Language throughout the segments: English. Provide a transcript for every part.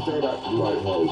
straight out the lighthouse.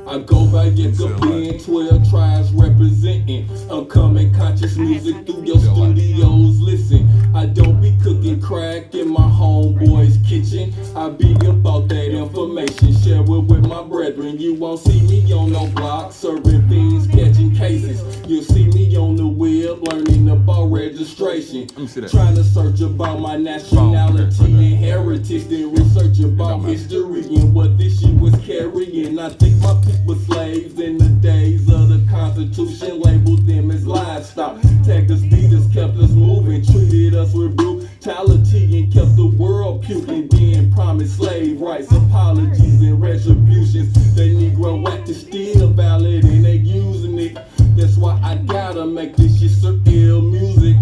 I go by Yisrael, 12 tribes representing. I'm coming conscious music through your studios. Listen, I don't be cooking crack in my homeboy's kitchen. I be about that information, share it with my brethren. You won't see me on no block, serving fiends, catching cases. You'll see me on the wheel, learning about registration. Trying to search about my nationality and heritage, then research about history and what this shit was carrying. I think my people were slaves in the days of the Constitution, labeled them as livestock. Tagged us, beat us, kept us moving, treated us with brutality and kept the world puking. Then promised slave rights, apologies and retributions. The Negro Act is still valid and they using it. That's why I gotta make this shit so ill music.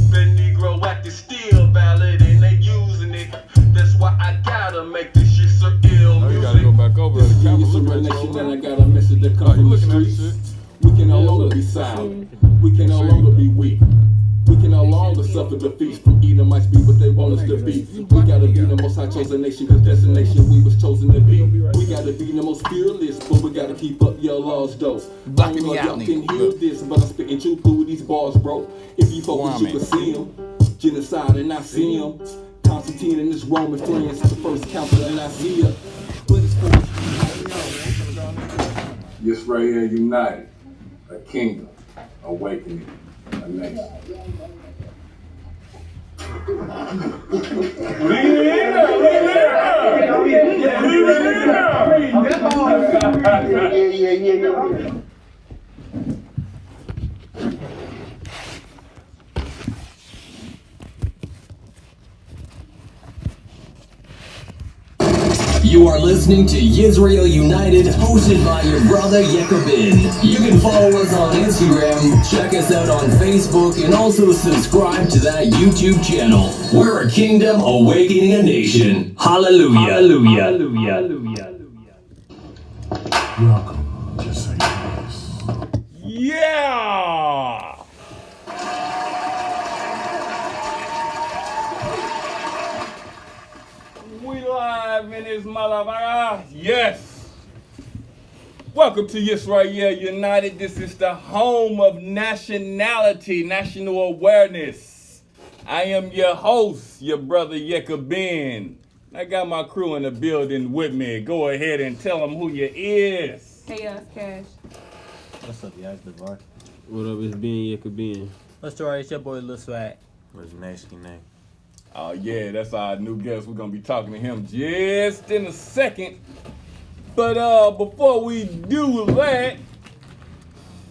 The Negro Act is still valid and they using it. That's why I gotta make this shit so ill music. You gotta go back over to the camera. Look at that. And I got a message that comes from the streets. We can no longer be silent. We can no longer be weak. We can no longer suffer defeats from Edomites be what they want us to be. We gotta be the most high chosen nation, cause that's the nation we was chosen to be. We gotta be the most fearless, but we gotta keep up your laws though. I don't know if y'all can hear this, but I'm spitting true through these bars, bro. If you focus, you can see them. Genocide and I see them. Constantine and his Roman friends, the first council in Nicaea. Yisrael united, a kingdom, awakening, a nation. Yeah. You are listening to Yisrael United, hosted by your brother Yekobin. You can follow us on Instagram, check us out on Facebook, and also subscribe to that YouTube channel. We're a kingdom awakening a nation. Hallelujah. Hallelujah. Hallelujah. Hallelujah. Welcome to St. Louis. Yeah! We live in this motherfucker. Yes. Welcome to Yisrael United. This is the home of nationality, national awareness. I am your host, your brother Yekobin. I got my crew in the building with me. Go ahead and tell them who you is. Hey, Cash. What's up, y'all? It's DeVar. What up, it's Ben Yekobin. What's the right? It's your boy Lil Swag. What's Nasty name? Oh yeah, that's our new guest. We're gonna be talking to him just in a second. But before we do that,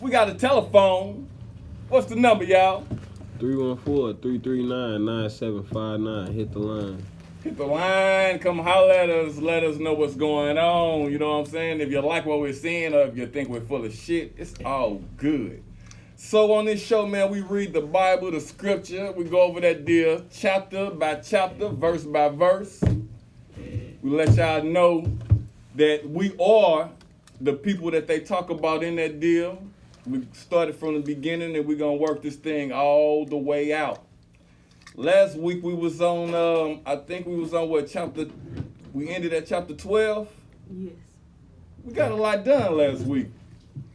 we got a telephone. What's the number, y'all? 314-339-9759. Hit the line. Hit the line, come holler at us, let us know what's going on. You know what I'm saying? If you like what we're seeing or if you think we're full of shit, it's all good. So on this show, man, we read the Bible, the scripture. We go over that deal chapter by chapter, verse by verse. We let y'all know that we are the people that they talk about in that deal. We started from the beginning and we're going to work this thing all the way out. Last week we was on, I think we was on what chapter, we ended at chapter 12? Yes. We got a lot done last week.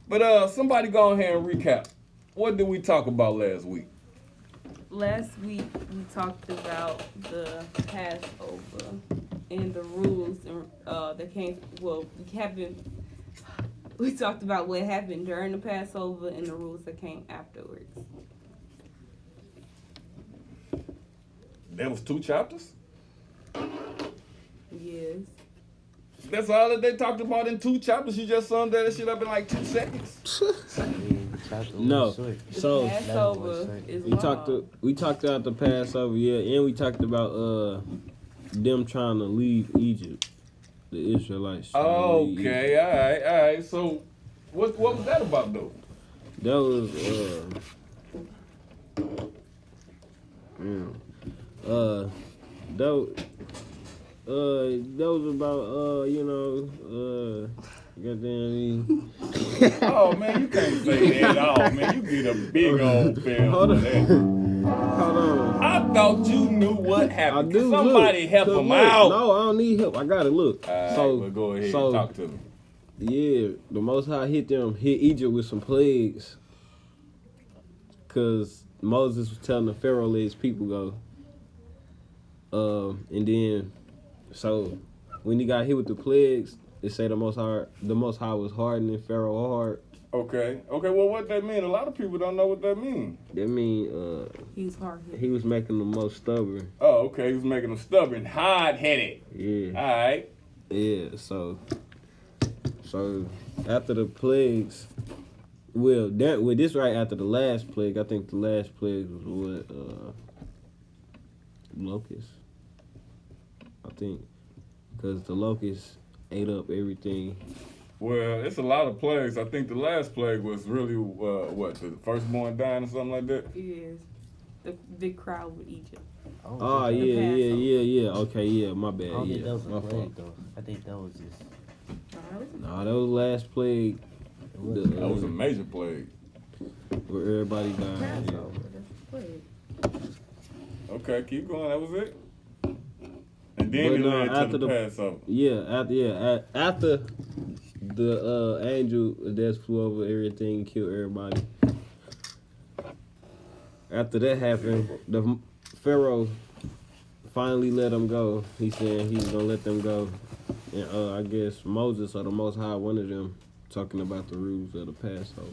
But somebody go ahead and recap. What did we talk about last week? Last week we talked about the Passover and the rules that came. Well, we talked about what happened during the Passover and the rules that came afterwards. There was 2 chapters? Yes. That's all that they talked about in 2 chapters? You just summed that shit up in like 2 seconds? No, so Passover is we talked about the Passover, yeah, and we talked about them trying to leave Egypt, the Israelites. Okay, all right. So, what was that about though? That was that was about Goddamn. Oh man, you can't say that at all, man. You get a big old fail Hold for on. that. Hold on. I thought you knew what I happened. do. Somebody look, help 'cause him look, out. No, I don't need help. I gotta look. All right, so well, go ahead so, and talk to me. Yeah, the Most High hit Egypt with some plagues. Cause Moses was telling the Pharaoh let his people go. And then, so when he got hit with the plagues, they say the Most High was hardening Pharaoh hard. Okay. Well, what that mean? A lot of people don't know what that mean. That mean He was hard hit. he was making them most stubborn. Oh, okay. He was making them stubborn, hard-headed. Yeah. All right. Yeah, so after the plagues, this right after the last plague. I think the last plague was what locusts. I think because the locusts ate up everything. Well, it's a lot of plagues. I think the last plague was really the firstborn dying or something like that. Yes. The big crowd with Egypt. Oh yeah. Okay, yeah, my bad. I don't think Yeah, that was my a plague fault. though. I think that was just. Nah, that was the last plague. That was a major plague. Where everybody died. Yeah. Passover. That's the plague. Okay, keep going. That was it. And then But it no, led to after the the- Passover. After the angel that flew over everything, killed everybody. After that happened, the Pharaoh finally let them go. He said he's gonna let them go, and I guess Moses or the Most High, one of them, talking about the rules of the Passover.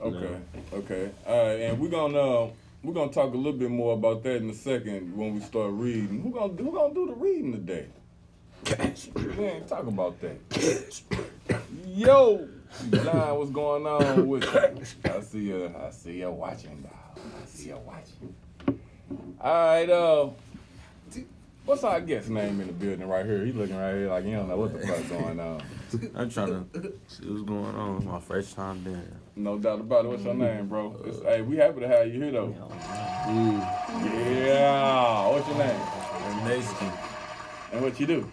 Okay. All right, and we're gonna talk a little bit more about that in a second when we start reading. Who gonna do the reading today? We ain't talking about that. Yo, John, what's going on with you? I see you watching, dog. I see you watching. All right, what's our guest name in the building right here? He looking right here like he don't know what the fuck going on. I'm trying to see what's going on. My first time there. No doubt about it. What's your name, bro? Hey, we happy to have you here though. Yeah. What's your name? I'm Mexican. And what you do?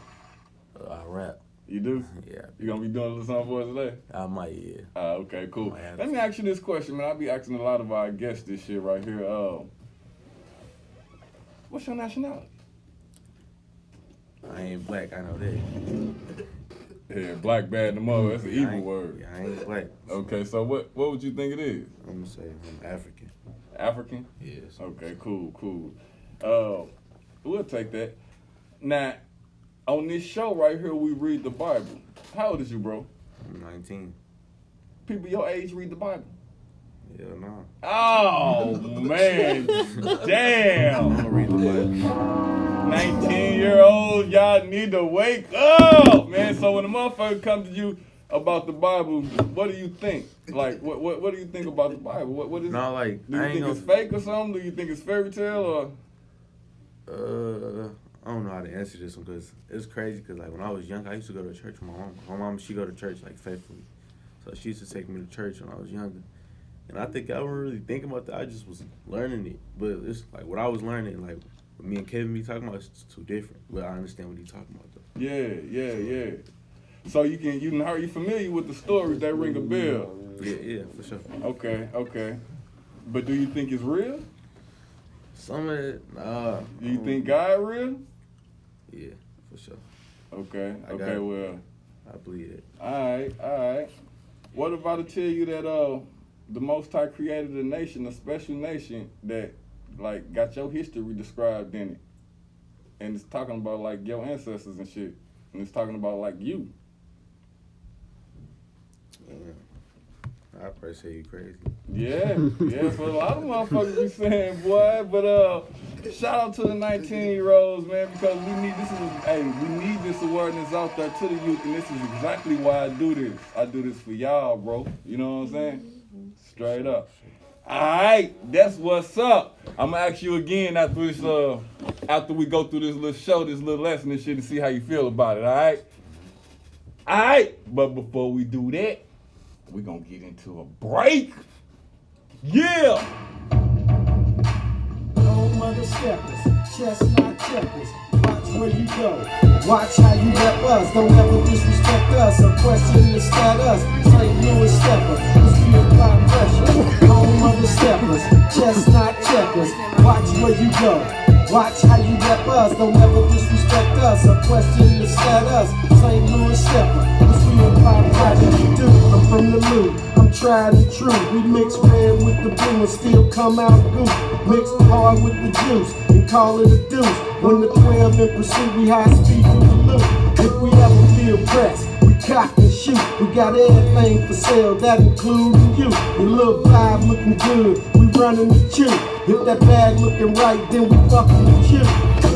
I rap. You do? Yeah. You gonna be doing a little something for us today? I might, yeah. Okay, cool. I have Let me ask you this question, man. I be asking a lot of our guests this shit right here. What's your nationality? I ain't black, I know that. Yeah, black bad in the mother. That's an I evil ain't- word. Yeah, I ain't black. Okay, so what would you think it is? I'm gonna say I'm African. African? Yes. Okay, cool. We'll take that. Now, on this show right here, we read the Bible. How old is you, bro? I'm 19. People your age read the Bible. Hell no. Oh, man. Damn. I'm gonna read the Bible. 19-year-old, y'all need to wake up, man. So when a motherfucker comes to you about the Bible, what do you think? Like, what do you think about the Bible? What is No, it? like, Do you I ain't think gonna... it's fake or something? Do you think it's fairy tale or? I don't know how to answer this one because it's crazy because like when I was young, I used to go to church with my mom. My mom, she go to church like faithfully. So she used to take me to church when I was younger. And I think I wasn't really thinking about that. I just was learning it. But it's like what I was learning, like what me and Kevin be talking about, it's too different. But I understand what he's talking about though. Yeah. So you familiar with the stories that ring a bell? Yeah, for sure. Okay. But do you think it's real? Some of it, nah. Do you think God real? Yeah, for sure. Okay, I got it. well. I believe it. All right. What if I to tell you that the Most High created a nation, a special nation that like got your history described in it, and it's talking about like your ancestors and shit, and it's talking about like you. I probably say you crazy. Yeah, so a lot of motherfuckers be saying, boy, but shout out to the 19-year-olds, man, because we need this awareness out there to the youth, and this is exactly why I do this. I do this for y'all, bro. You know what I'm saying? Straight up. Alright, that's what's up. I'm gonna ask you again after this, after we go through this little show, this little lesson and shit, to see how you feel about it, alright? Alright, but before we do that, we're gonna get into a break. Yeah! No mother steppers, chestnut checkers, watch where you go. Watch how you rep us. Don't ever disrespect us or question the status. St. Louis steppers, cause we apply pressure. Home of the steppers, chestnut checkers. Watch where you go. Watch how you rep us. Don't ever disrespect us or question the status. St. Louis stepper, cause we apply pressure. Dude, I'm from the loop. I'm tried and true. We mix red with the blue and still come out good. Mix hard with the juice and call it a deuce. When the 12 in pursuit, we high speed through the loop. If we ever feel pressed, we cock and shoot. We got everything for sale, that includes you. Your little vibe looking good, we running the chew. If that bag looking right, then we fucking with you.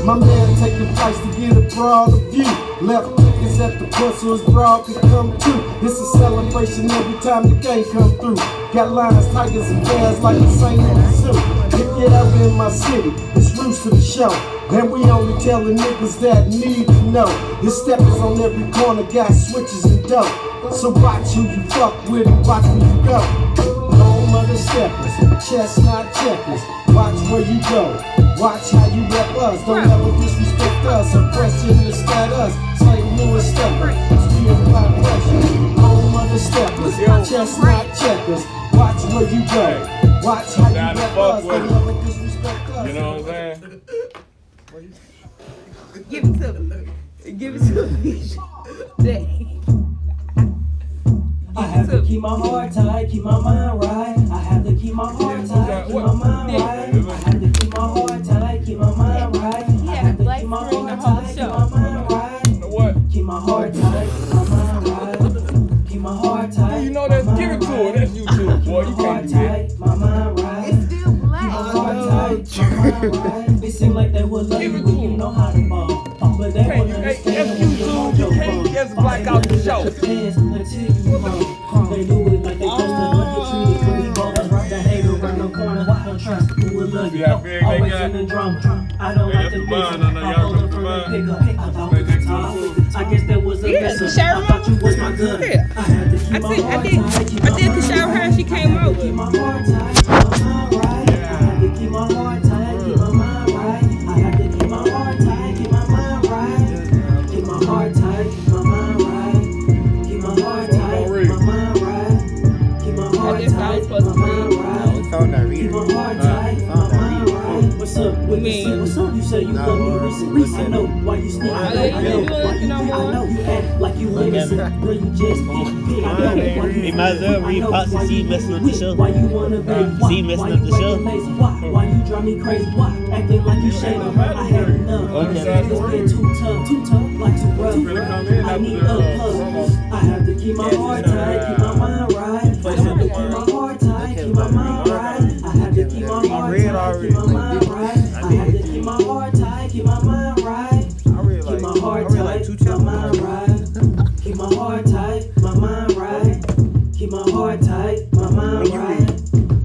My man taking flights to get a broader view. Left tickets at the port so his broad can come too. It's a celebration every time the game come through. Got lions, tigers, and bears like the St. Louis Zoo. If you're ever in my city, it's roots to the show. And we only tell the niggas that need to know. Your steppers on every corner got switches and dope. So watch who you fuck with and watch where you go. Home of the steppers, chestnut checkers. Watch where you go. Watch how you rep us. Don't ever disrespect us or question the status. St. Louis steppers, we apply pressure. Home of the steppers, chestnut checkers. Watch where you go. Watch how you rep us. Don't ever disrespect us. You know what I'm saying? Give it to me. Give it to me. I have to keep my heart tight, keep my mind right. I have to keep my heart tight, keep my mind right. I have to keep my heart tight, keep my mind right. I have to keep my heart tight, keep my mind right. Keep my heart tight, keep my mind right. Keep my heart tight. You know that? Give it to her. That's YouTube, boy. You can't do that. My mind right. It's still black. Keep my heart tight, my mind right. It seems like they would love you when you know how to ball. But they wouldn't understand when you don't You can't just black out the show. They do it like they supposed to get treated pretty ballers. The hater around the corner, don't trust who will love you. Always in the drama. I don't like the vision. I hold up from the pickup. I thought we were tired. I guess there was a mess up. I thought you was my gun. I had to keep my heart tight. I did the shower her and she came over. Keep my heart tight, keep my mind right. I had to keep my heart tight, keep my mind right. I had to keep my heart tight, keep my mind right. Keep my heart tight, keep my mind right. Keep my heart tight, keep my mind right. Keep my heart tight, keep my mind right. We found that reader. Keep my heart tight, keep my mind right. What's up? What's up? You say you love me recent. I know why you sneak. I know you act like you innocent. Girl, you just pick. I know why you. We might as well read Pops and see messing up the show. Why you wanna be? See messing up the show. Why you drive me crazy? Why acting like you shady? I had enough. Niggas get too tough, like too rough. I need a hug. I have to keep my heart tight, keep my mind right. I have to keep my heart tight, keep my mind right. I have to keep my heart tight, keep my mind right. I have to keep my heart tight, keep my mind right. Keep my heart tight, keep my mind right. Keep my heart tight, my mind right. Keep my heart tight, my mind right.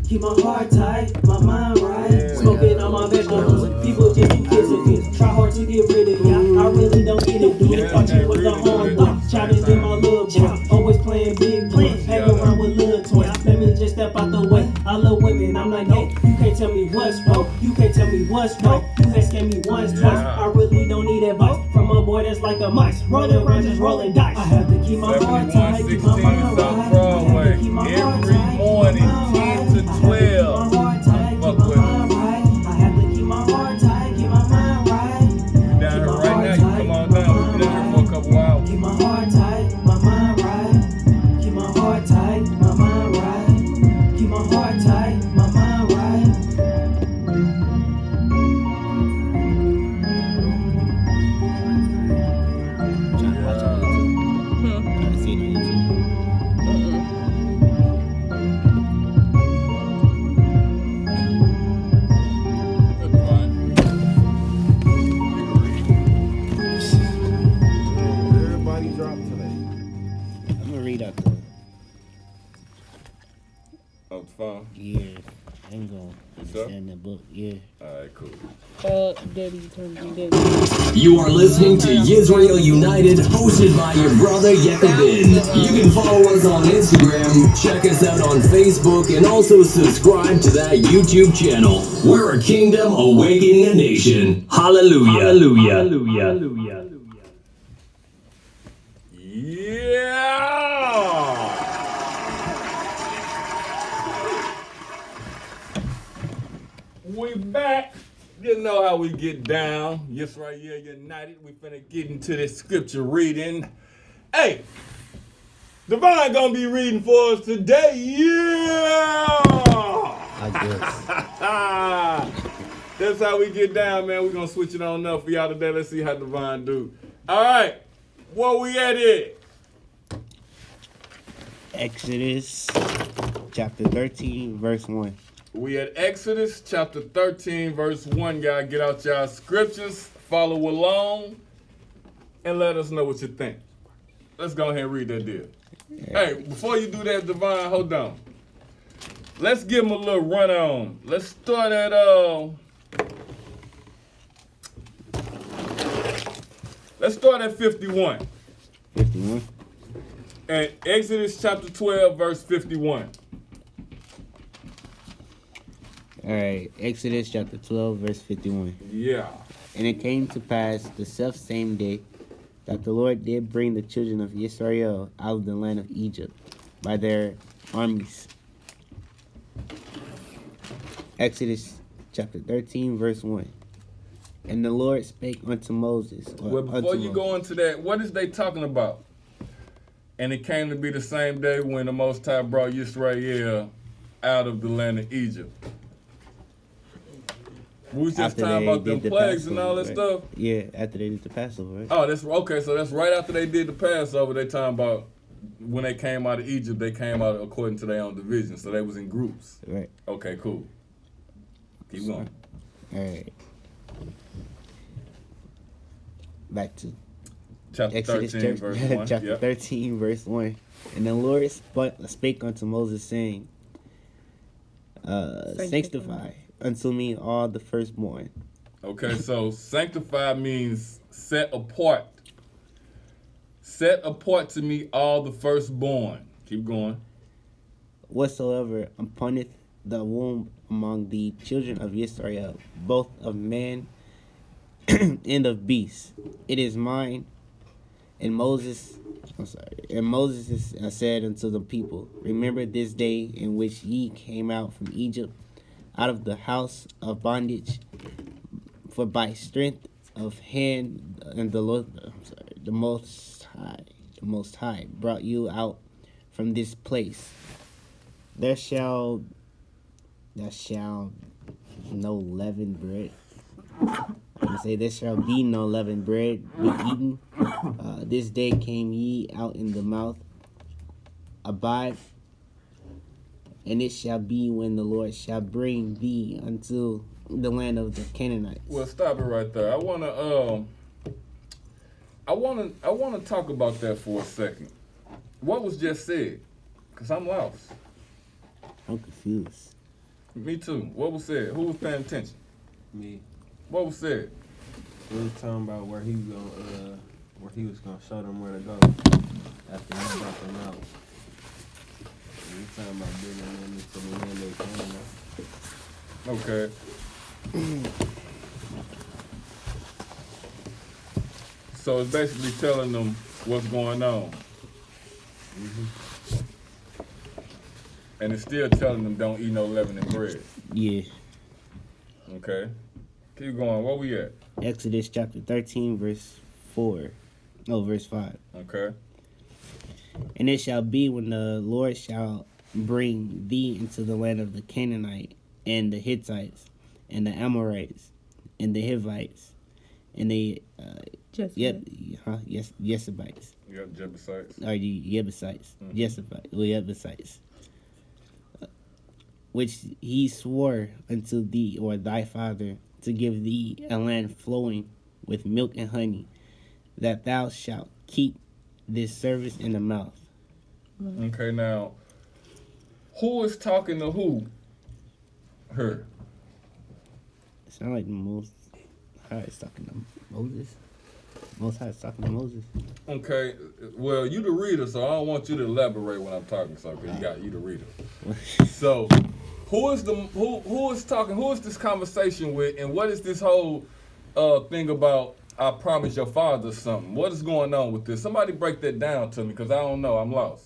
Keep my heart tight, my mind right. Smoking on my vegetables, people just do kids of kids. Try hard to get rid of me, I really don't get it. Do it, touch it with the hard thought. Challenge in my little boy, always playing big boys. Hang around with little toys, let me just step out the way. I love women, I'm like, hey, you can't tell me what's wrong. You can't tell me what's right. You had scared me once, twice. I really don't need advice from a boy that's like a mice. Rolling around, just rolling dice. I have to keep my heart tight, keep my mind right. I have to keep my heart Every tight, morning, 10 to 12. Fuck with it. I have to keep my heart tight, keep my mind right. You down here right now, you come on down. We've been down here for a couple hours. Keep my heart tight, my mind right. Keep my heart tight, my mind right. Keep my heart tight, my mind right. Trying to watch on YouTube. Trying to see it on YouTube. That's fine. Everybody dropped today. I'm gonna read out the Oh, it's fine. yeah. ain't gonna sure? understand that book. Yeah. Alright, cool. Daddy, turn me Daddy. You are listening to Yisrael United, hosted by your brother Yekabin. You can follow us on Instagram, check us out on Facebook, and also subscribe to that YouTube channel. We're a kingdom awakening a nation. Hallelujah. Hallelujah. Hallelujah. Yeah! We back. You know how we get down. Yisrael United. We finna get into this scripture reading. Hey, Divine gonna be reading for us today. Yeah! I guess. That's how we get down, man. We're gonna switch it on up for y'all today. Let's see how Divine do. All right, where we at it? Exodus chapter 13, verse 1. We at Exodus chapter 13, verse 1, y'all. Get out y'all scriptures, follow along, and let us know what you think. Let's go ahead and read that deal. Hey, before you do that, Divine, hold on. Let's give him a little run on. Let's start at let's start at 51. 51. And Exodus chapter 12, verse 51. All right, Exodus chapter 12, verse 51. Yeah. And it came to pass the selfsame day that the Lord did bring the children of Yisrael out of the land of Egypt by their armies. Exodus chapter 13, verse 1. And the Lord spake unto Moses. Well, before you go into that, what is they talking about? And it came to be the same day when the Most High brought Yisrael out of the land of Egypt. We was just After talking they about them did the plagues and all that Passover, stuff. Yeah, after they did the Passover, right? Oh, that's okay. So that's right after they did the Passover. They talking about when they came out of Egypt. They came out according to their own division. So they was in groups. Right. Okay, cool. Keep going. All right. Back to Chapter Exodus 13, verse 1. chapter Yep. 13, verse 1. And the Lord spake unto Moses, saying, Sanctify unto me all the firstborn. Okay, so sanctify means set apart. Set apart to me all the firstborn. Keep going. Whatsoever uponneth the womb among the children of Israel, both of man and of beast, it is mine. And Moses said unto the people, remember this day in which ye came out from Egypt, out of the house of bondage, for by strength of hand and the Most High brought you out from this place. There shall no leavened bread. And say, there shall be no leavened bread be eaten. This day came ye out in the mouth. Abide. And it shall be when the Lord shall bring thee unto the land of the Canaanites. Well, stop it right there. I wanna talk about that for a second. What was just said? Cause I'm lost. I'm confused. Me too. What was said? Who was paying attention? Me. What was said? We was talking about where he was gonna show them where to go after he brought them out. We was talking about bringing them into the land they came out. Okay. So it's basically telling them what's going on. Mm-hmm. And it's still telling them don't eat no leavened bread. Yeah. Okay. Keep going. Where we at? Exodus chapter 13, verse 4. No, verse 5. Okay. And it shall be when the Lord shall bring thee into the land of the Canaanite, and the Hittites, and the Amorites, and the Hivites, and the Jebusites. You got Jebusites. Or the Jebusites. Jebusites. Which he swore unto thee or thy father to give thee a land flowing with milk and honey, that thou shalt keep this service in the mouth. Okay, now, who is talking to who her? It sounds like the Most High is talking to Moses. Most High is talking to Moses. Okay, well, you the reader, so I don't want you to elaborate when I'm talking, so because you the reader. So, who is talking? Who is this conversation with, and what is this whole thing about? I promise your father something. What is going on with this? Somebody break that down to me, because I don't know. I'm lost.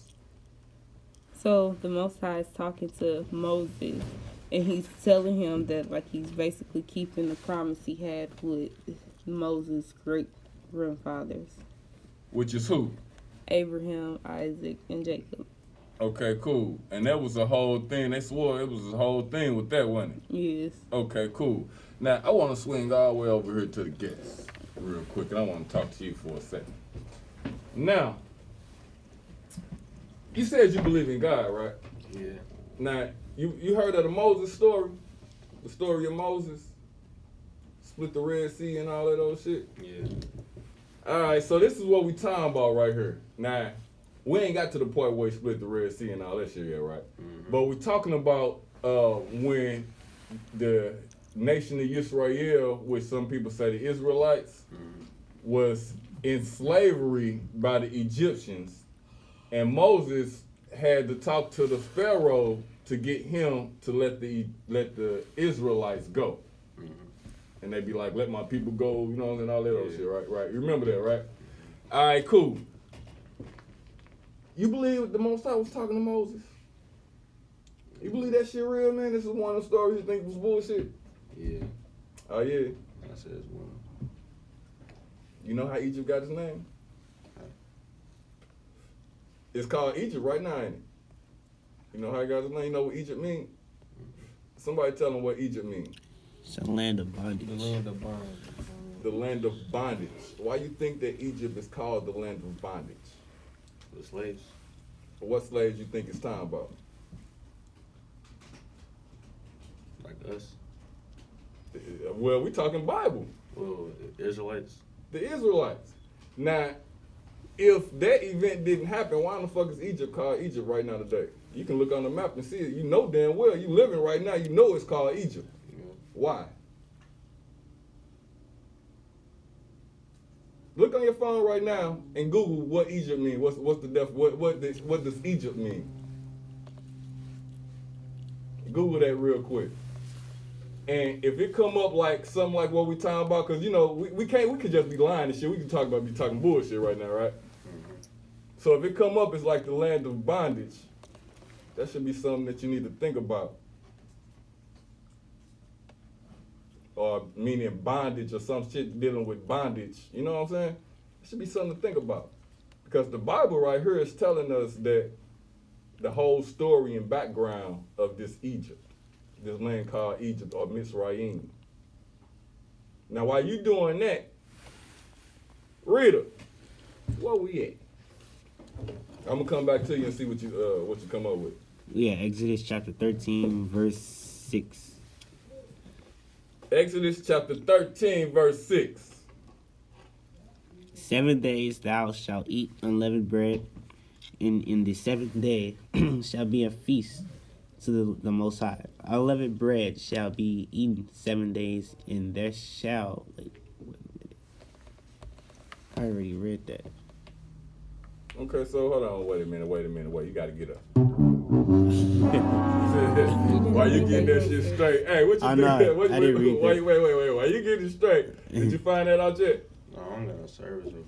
So the Most High is talking to Moses, and he's telling him that like he's basically keeping the promise he had with Moses' great grandfathers, Which is who? Abraham, Isaac, and Jacob. Okay, cool. And that was a whole thing. They swore it was a whole thing with that, wasn't it? Yes. Okay, cool. Now, I want to swing all the way over here to the guests real quick, and I want to talk to you for a second. Now, you said you believe in God, right? Yeah. Now, you heard of the Moses story? The story of Moses? Split the Red Sea and all that old shit? Yeah. All right, so this is what we talking about right here. Now, we ain't got to the point where he split the Red Sea and all that shit yet, right? Mm-hmm. But we talking about when the nation of Yisrael, which some people say the Israelites, was in slavery by the Egyptians, and Moses had to talk to the Pharaoh to get him to let the Israelites go. And they be like, let my people go, you know, and all that old shit, right? Right. You remember that, right? All right, cool. You believe the Most High was talking to Moses? You believe that shit real, man? This is one of the stories you think was bullshit? Yeah. Oh, yeah? I said it's one. You know how Egypt got its name? It's called Egypt right now, ain't it? You know how it got its name? You know what Egypt mean? Somebody tell them what Egypt means. It's a land of bondage. The land of bondage. The land of bondage. Why you think that Egypt is called the land of bondage? The slaves. What slaves you think it's talking about? Like us. Well, we talking Bible. Well, the Israelites. The Israelites. Now, if that event didn't happen, why in the fuck is Egypt called Egypt right now today? You can look on the map and see it. You know damn well. You living right now. You know it's called Egypt. Yeah. Why? Look on your phone right now and Google what Egypt means. What does Egypt mean? Google that real quick. And if it come up like something like what we talking about, because you know we could just be lying and shit. We can be talking bullshit right now, right? Mm-hmm. So if it come up as like the land of bondage, that should be something that you need to think about. Or meaning bondage or some shit dealing with bondage. You know what I'm saying? It should be something to think about. Because the Bible right here is telling us that the whole story and background of this Egypt, this land called Egypt or Mizraim. Now while you doing that, Rita, where we at? I'm gonna come back to you and see what you come up with. Yeah, Exodus chapter 13, verse 6. Exodus chapter 13, verse 6. 7 days thou shalt eat unleavened bread, and in the seventh day shall be a feast to the Most High. Unleavened bread shall be eaten 7 days, and there shall... Wait a minute. I already read that. Okay, so hold on, wait a minute, you gotta get up. Why you getting that shit straight? Hey, what you I doing? know, I didn't read that. Wait, why you getting it straight? Did you find that out yet? No, I don't got no service over here.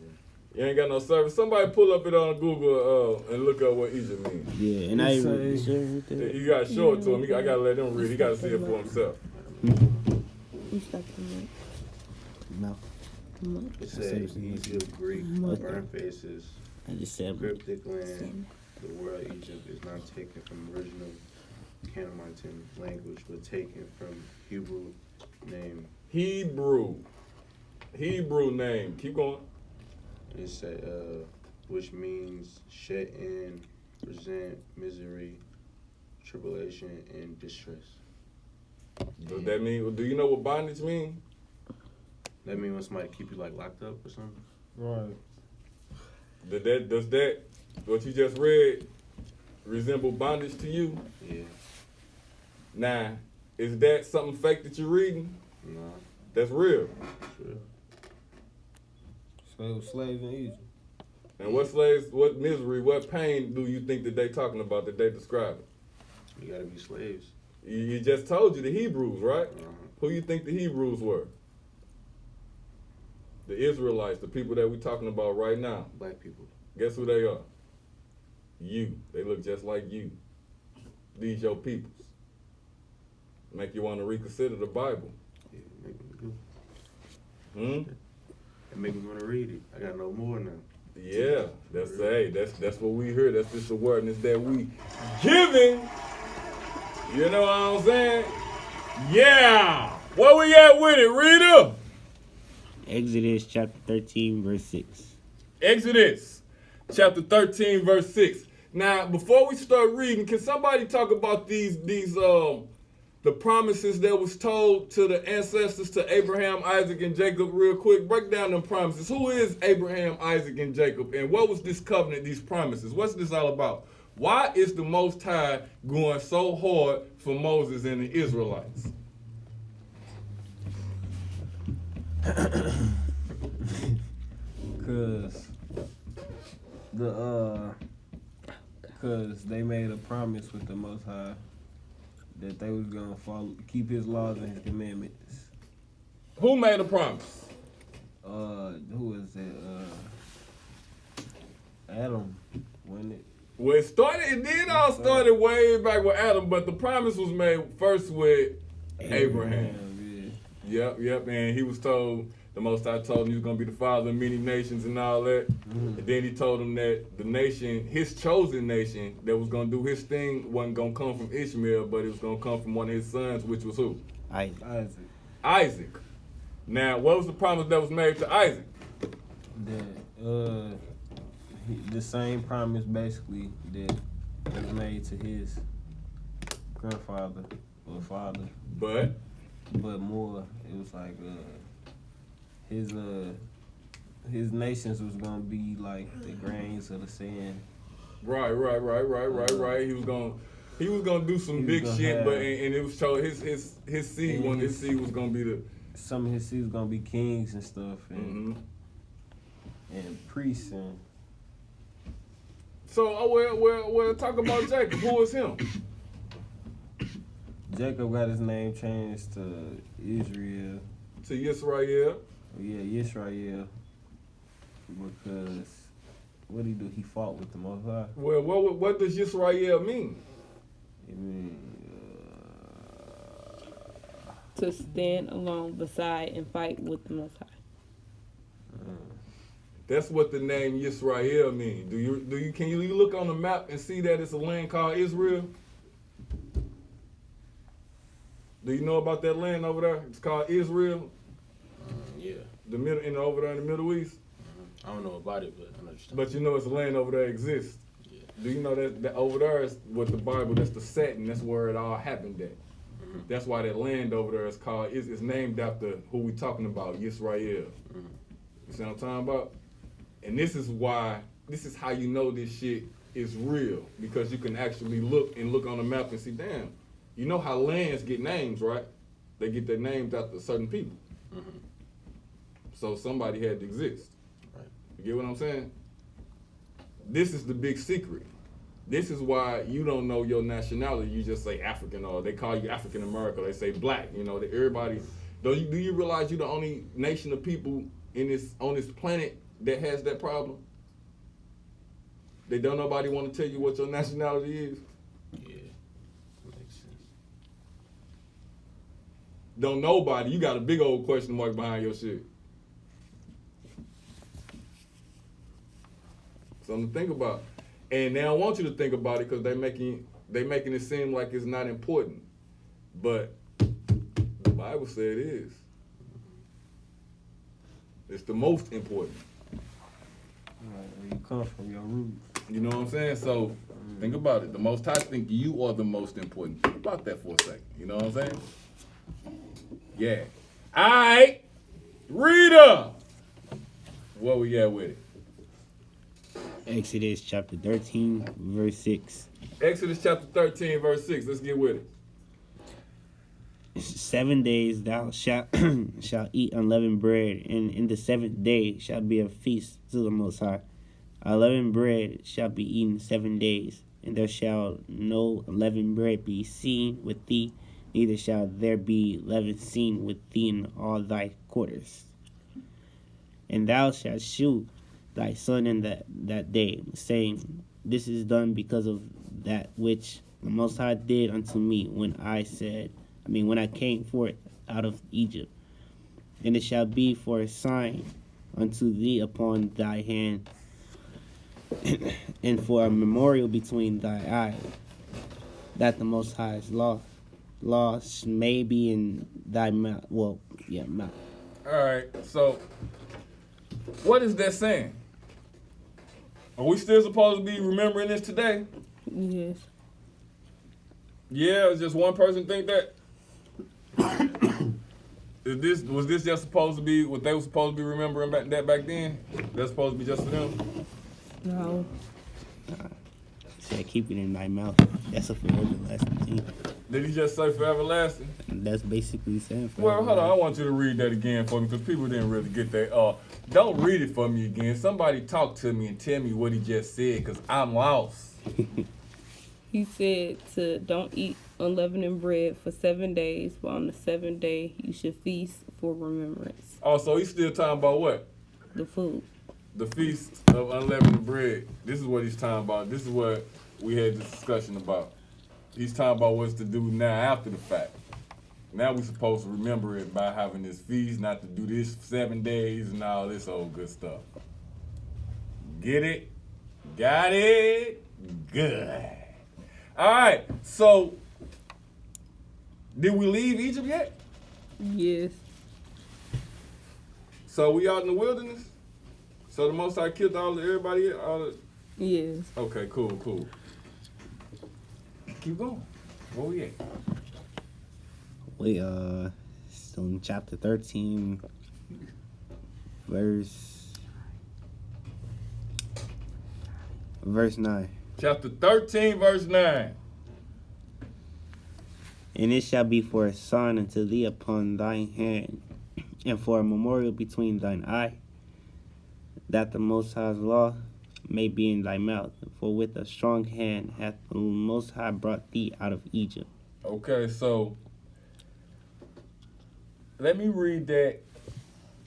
You ain't got no service. Somebody pull up it on Google and look up what Egypt means. Yeah, and I read that. You gotta show it to him. I gotta let him read. He gotta see it for himself. You stop the mic. No. It says Egypt, Greek, burnt faces, I just said cryptic land. The word Egypt is not taken from original Canaanite language, but taken from Hebrew name. Hebrew name. Keep going. It said, which means shed in, present, misery, tribulation, and distress. Does that mean? Do you know what bondage mean? That mean when somebody keep you like locked up or something? Right. Does that what you just read resemble bondage to you? Yeah. Now, Is that something fake that you're reading? No. That's real. Sure. So it was slaves in Egypt. And what slaves, what misery, what pain do you think that they talking about, that they describing? You gotta be slaves. You just told you the Hebrews, right? Uh-huh. Who you think the Hebrews were? The Israelites, the people that we talking about right now. Black people. Guess who they are? You. They look just like you. These your peoples. Make you want to reconsider the Bible. Yeah, make me do. Hmm? It make me want to read it. I gotta know more now. Yeah, that's what we hear. That's this awareness that we giving. You know what I'm saying? Yeah. Where we at with it, Rita? Exodus chapter 13, verse 6. Exodus chapter 13, verse 6. Now, before we start reading, can somebody talk about these the promises that was told to the ancestors, to Abraham, Isaac, and Jacob real quick? Break down them promises. Who is Abraham, Isaac, and Jacob? And what was this covenant, these promises? What's this all about? Why is the Most High going so hard for Moses and the Israelites? Cause they made a promise with the Most High that they was gonna keep His laws and His commandments. Who made a promise? Who is it? Adam, wasn't it? Well, it did all started way back with Adam, but the promise was made first with Abraham. Yeah. Yep, and he was told, the Most High told him he was going to be the father of many nations and all that. And then he told him that the nation, his chosen nation, that was going to do his thing, wasn't going to come from Ishmael, but it was going to come from one of his sons, which was who? Isaac. Now, what was the promise that was made to Isaac? That the same promise basically that was made to his grandfather or father. But more, it was like his nations was gonna be like the grains of the sand. Right. He was gonna do some big shit, but and it was told his seed, one of his seed was gonna be some of his seed was gonna be kings and stuff and priests and. So well, talk about Jacob. Who is him? Jacob got his name changed to Israel. To Yisrael. Yeah, Yisrael. Because what did he do? He fought with the Most High. Well, what does Yisrael mean? It means to stand along beside and fight with the Most High. That's what the name Yisrael means. Can you look on the map and see that it's a land called Israel? Do you know about that land over there? It's called Israel. Yeah. Over there in the Middle East. I don't know about it, but I know. But you know it's a land over there exists. Yeah. Do you know that over there is what the Bible? That's the setting. That's where it all happened at. Mm-hmm. That's why that land over there is called. It's named after who we talking about, Yisrael. Mm-hmm. You see what I'm talking about? And this is how you know this shit is real, because you can actually look on the map and see, damn, you know how lands get names, right? They get their names after certain people. Mm-hmm. So somebody had to exist. Right. You get what I'm saying? This is the big secret. This is why you don't know your nationality. You just say African, or they call you African American. They say black. You know, everybody. Do you realize you're the only nation of people on this planet that has that problem? They don't nobody want to tell you what your nationality is. Yeah, makes sense. Don't nobody. You got a big old question mark behind your shit. Something to think about. And they don't want you to think about it because they making it seem like it's not important. But the Bible said it is. It's the most important. Where you come from, your roots. You know what I'm saying? So think about it. The Most High think you are the most important. Think about that for a second. You know what I'm saying? Yeah. All right. Rita. Where we at with it? Exodus chapter 13, verse 6. Exodus chapter 13, verse 6. Let's get with it. 7 days thou shalt shalt eat unleavened bread, and in the 7th day shall be a feast to the Most High. Unleavened bread shall be eaten 7 days, and there shall no unleavened bread be seen with thee, neither shall there be leaven seen with thee in all thy quarters. And thou shalt shew thy son in that day, saying, This is done because of that which the Most High did unto me when I came forth out of Egypt. And it shall be for a sign unto thee upon thy hand, and for a memorial between thy eyes, that the Most High's laws may be in thy mouth. Mouth. All right, so what is that saying? Are we still supposed to be remembering this today? Yes. Yeah, it's just one person think that. Was this just supposed to be what they were supposed to be remembering back then? That's supposed to be just for them? No. Said keep it in thy mouth. That's a forever lasting thing. Did he just say forever lasting? That's basically saying forever. Well, hold on. I want you to read that again for me because people didn't really get that. Don't read it for me again. Somebody talk to me and tell me what he just said because I'm lost. He said to don't eat unleavened bread for 7 days, but on the 7th day you should feast for remembrance. Oh, so he's still talking about what? The food. The feast of unleavened bread. This is what he's talking about. This is what we had this discussion about. He's talking about what's to do now after the fact. Now we're supposed to remember it by having this feast, not to do this 7 days and all this old good stuff. Get it? Got it? Good. All right, so did we leave Egypt yet? Yes. So we out in the wilderness? So the Most High killed everybody? Yes. Okay, cool. Keep going. Where we at? We still in chapter 13, verse 9. Chapter 13, verse 9. And it shall be for a sign unto thee upon thine hand, and for a memorial between thine eye, that the Most High's law may be in thy mouth. For with a strong hand hath the Most High brought thee out of Egypt. Okay, so let me read that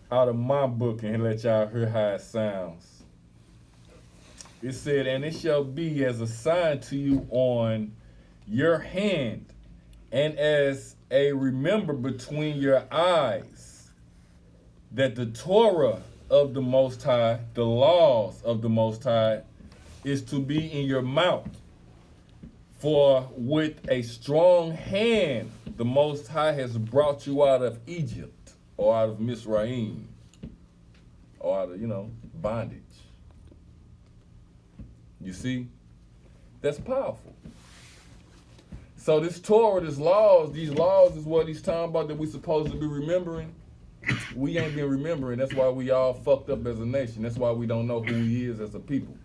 out of my book and let y'all hear how it sounds. It said, and it shall be as a sign to you on your hand, and as a remember between your eyes, that the Torah of the Most High, the laws of the Most High, is to be in your mouth. For with a strong hand, the Most High has brought you out of Egypt, or out of Mizraim, or out of, bondage. You see? That's powerful. So this Torah, these laws is what he's talking about that we're supposed to be remembering. We ain't been remembering. That's why we all fucked up as a nation. That's why we don't know who he is as a people.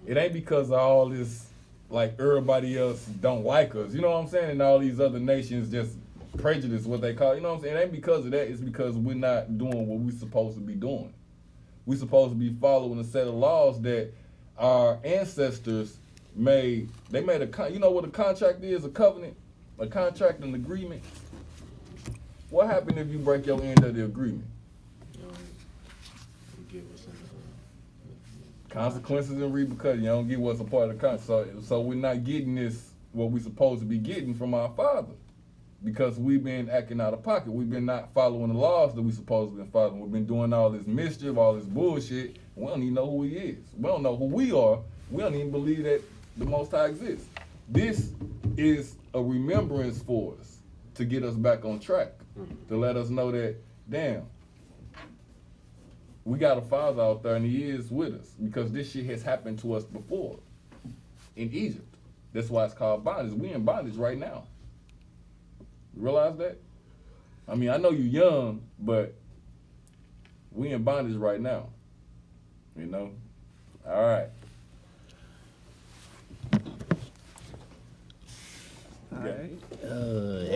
It ain't because of all this, like everybody else don't like us. You know what I'm saying? And all these other nations just prejudice, what they call it. You know what I'm saying? It ain't because of that. It's because we're not doing what we're supposed to be doing. We're supposed to be following a set of laws that our ancestors made. They made you know what a contract is? A covenant? A contract, an agreement? What happened if you break your end of the agreement? Consequences and repercussions. You don't get what's a part of the contract. So we're not getting this, what we're supposed to be getting from our Father. Because we've been acting out of pocket. We've been not following the laws that we're supposed to be following. We've been doing all this mischief, all this bullshit. We don't even know who he is. We don't know who we are. We don't even believe that the Most High exists. This is a remembrance for us to get us back on track. To let us know that, damn, we got a Father out there and he is with us. Because this shit has happened to us before in Egypt. That's why it's called bondage. We in bondage right now. You realize that? I mean, I know you're young, but we in bondage right now. You know? All right. All right.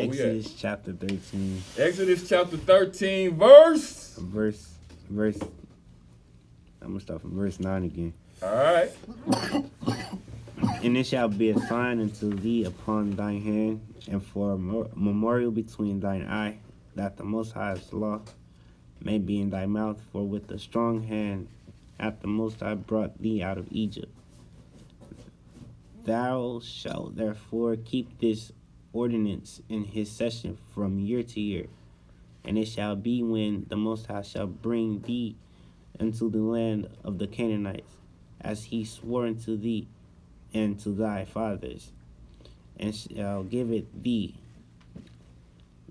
Where we at? Exodus chapter 13. Exodus chapter 13, verse. Verse. I'm gonna start from verse 9 again. All right. And it shall be a sign unto thee upon thine hand, and for a memorial between thine eye, that the Most High's law may be in thy mouth. For with a strong hand hath the Most High brought thee out of Egypt. Thou shalt therefore keep this ordinance in his session from year to year. And it shall be when the Most High shall bring thee into the land of the Canaanites, as he swore unto thee and to thy fathers, and shall give it thee,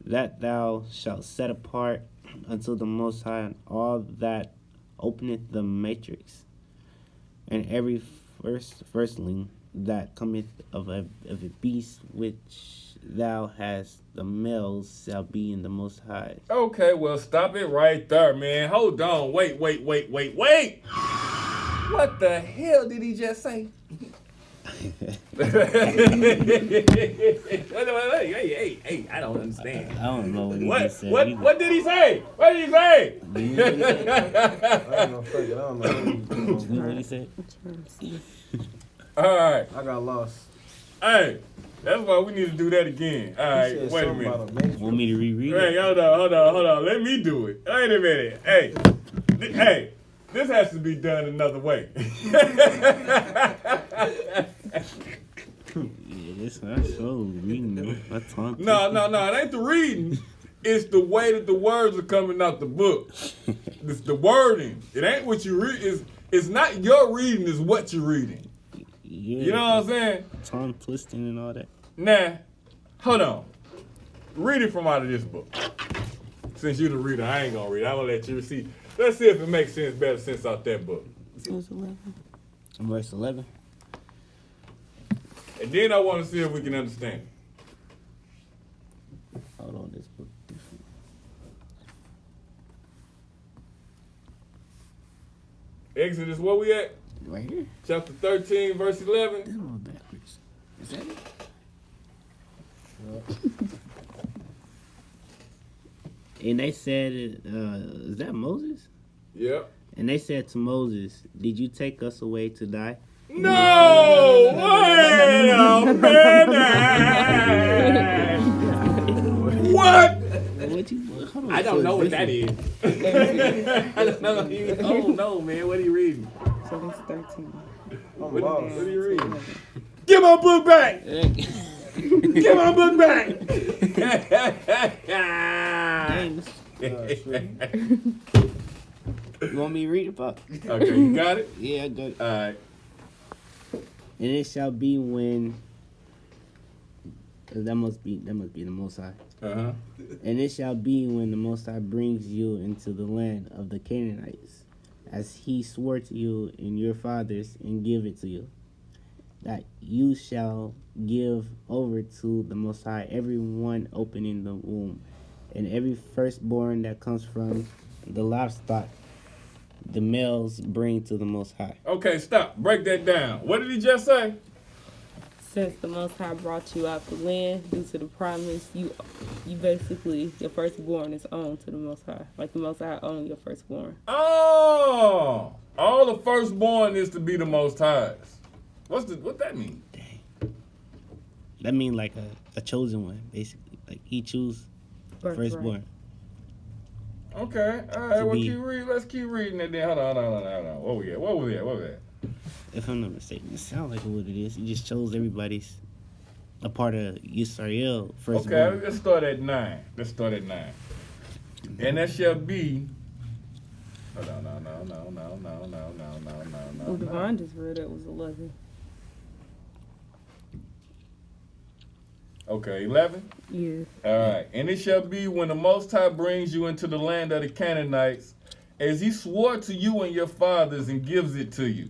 that thou shalt set apart unto the Most High all that openeth the matrix, and every firstling that cometh of a beast which thou hast, the males shall be in the Most High. Okay, well, stop it right there, man. Hold on. Wait. What the hell did he just say? Hey, I don't understand. I don't know what he just said. What did he say? What did he say? I don't know. What he said? All right. I got lost. Hey, that's why we need to do that again. All right, wait a minute. Want me to reread it? Hey, hold on. Let me do it. Wait a minute. Hey, this has to be done another way. Yeah, this I so reading though. My tongue. No, it ain't the reading. It's the way that the words are coming out the book. It's the wording. It ain't what you read. It's not your reading. It's what you're reading. Yeah, you know what I'm saying? Tongue twisting and all that. Nah, hold on. Read it from out of this book. Since you're the reader, I ain't gonna read it. I'm gonna let you see. Let's see if it makes better sense out that book. Verse 11. Verse 11. And then I want to see if we can understand it. Hold on, this book different. Exodus, where we at? Right here. Chapter 13, verse 11. This one backwards. Is that it? And they said, is that Moses? Yep. And they said to Moses, did you take us away to die? No! Wait a minute! What? I don't know what that is. I don't know, man. What are you reading? So that's 13. What are you reading? Give my book back! Give my book back! You want me to read it, Pop? Okay, you got it? Yeah, I got it. All right. And it shall be when that must be the Most High. Uh-huh. And it shall be when the Most High brings you into the land of the Canaanites, as he swore to you and your fathers, and give it to you, that you shall give over to the Most High every one opening the womb, and every firstborn that comes from the livestock, the males bring to the Most High. Okay, stop. Break that down. What did he just say? Since the Most High brought you out the land due to the promise, you basically, your firstborn is owned to the Most High. Like the Most High owned your firstborn. Oh, all the firstborn is to be the Most High's. What that mean? Dang. That mean like a chosen one, basically. Like he choose firstborn. Okay, all right. Well, let's keep reading it then. Hold on. What was that? If I'm not mistaken, it sounds like what it is. He just chose everybody's a part of Yisrael firstborn. Okay, let's start at 9. And that shall be. Hold on, Well, Devon just read it was 11. Okay, 11? Yeah. All right. And it shall be when the Most High brings you into the land of the Canaanites, as he swore to you and your fathers and gives it to you,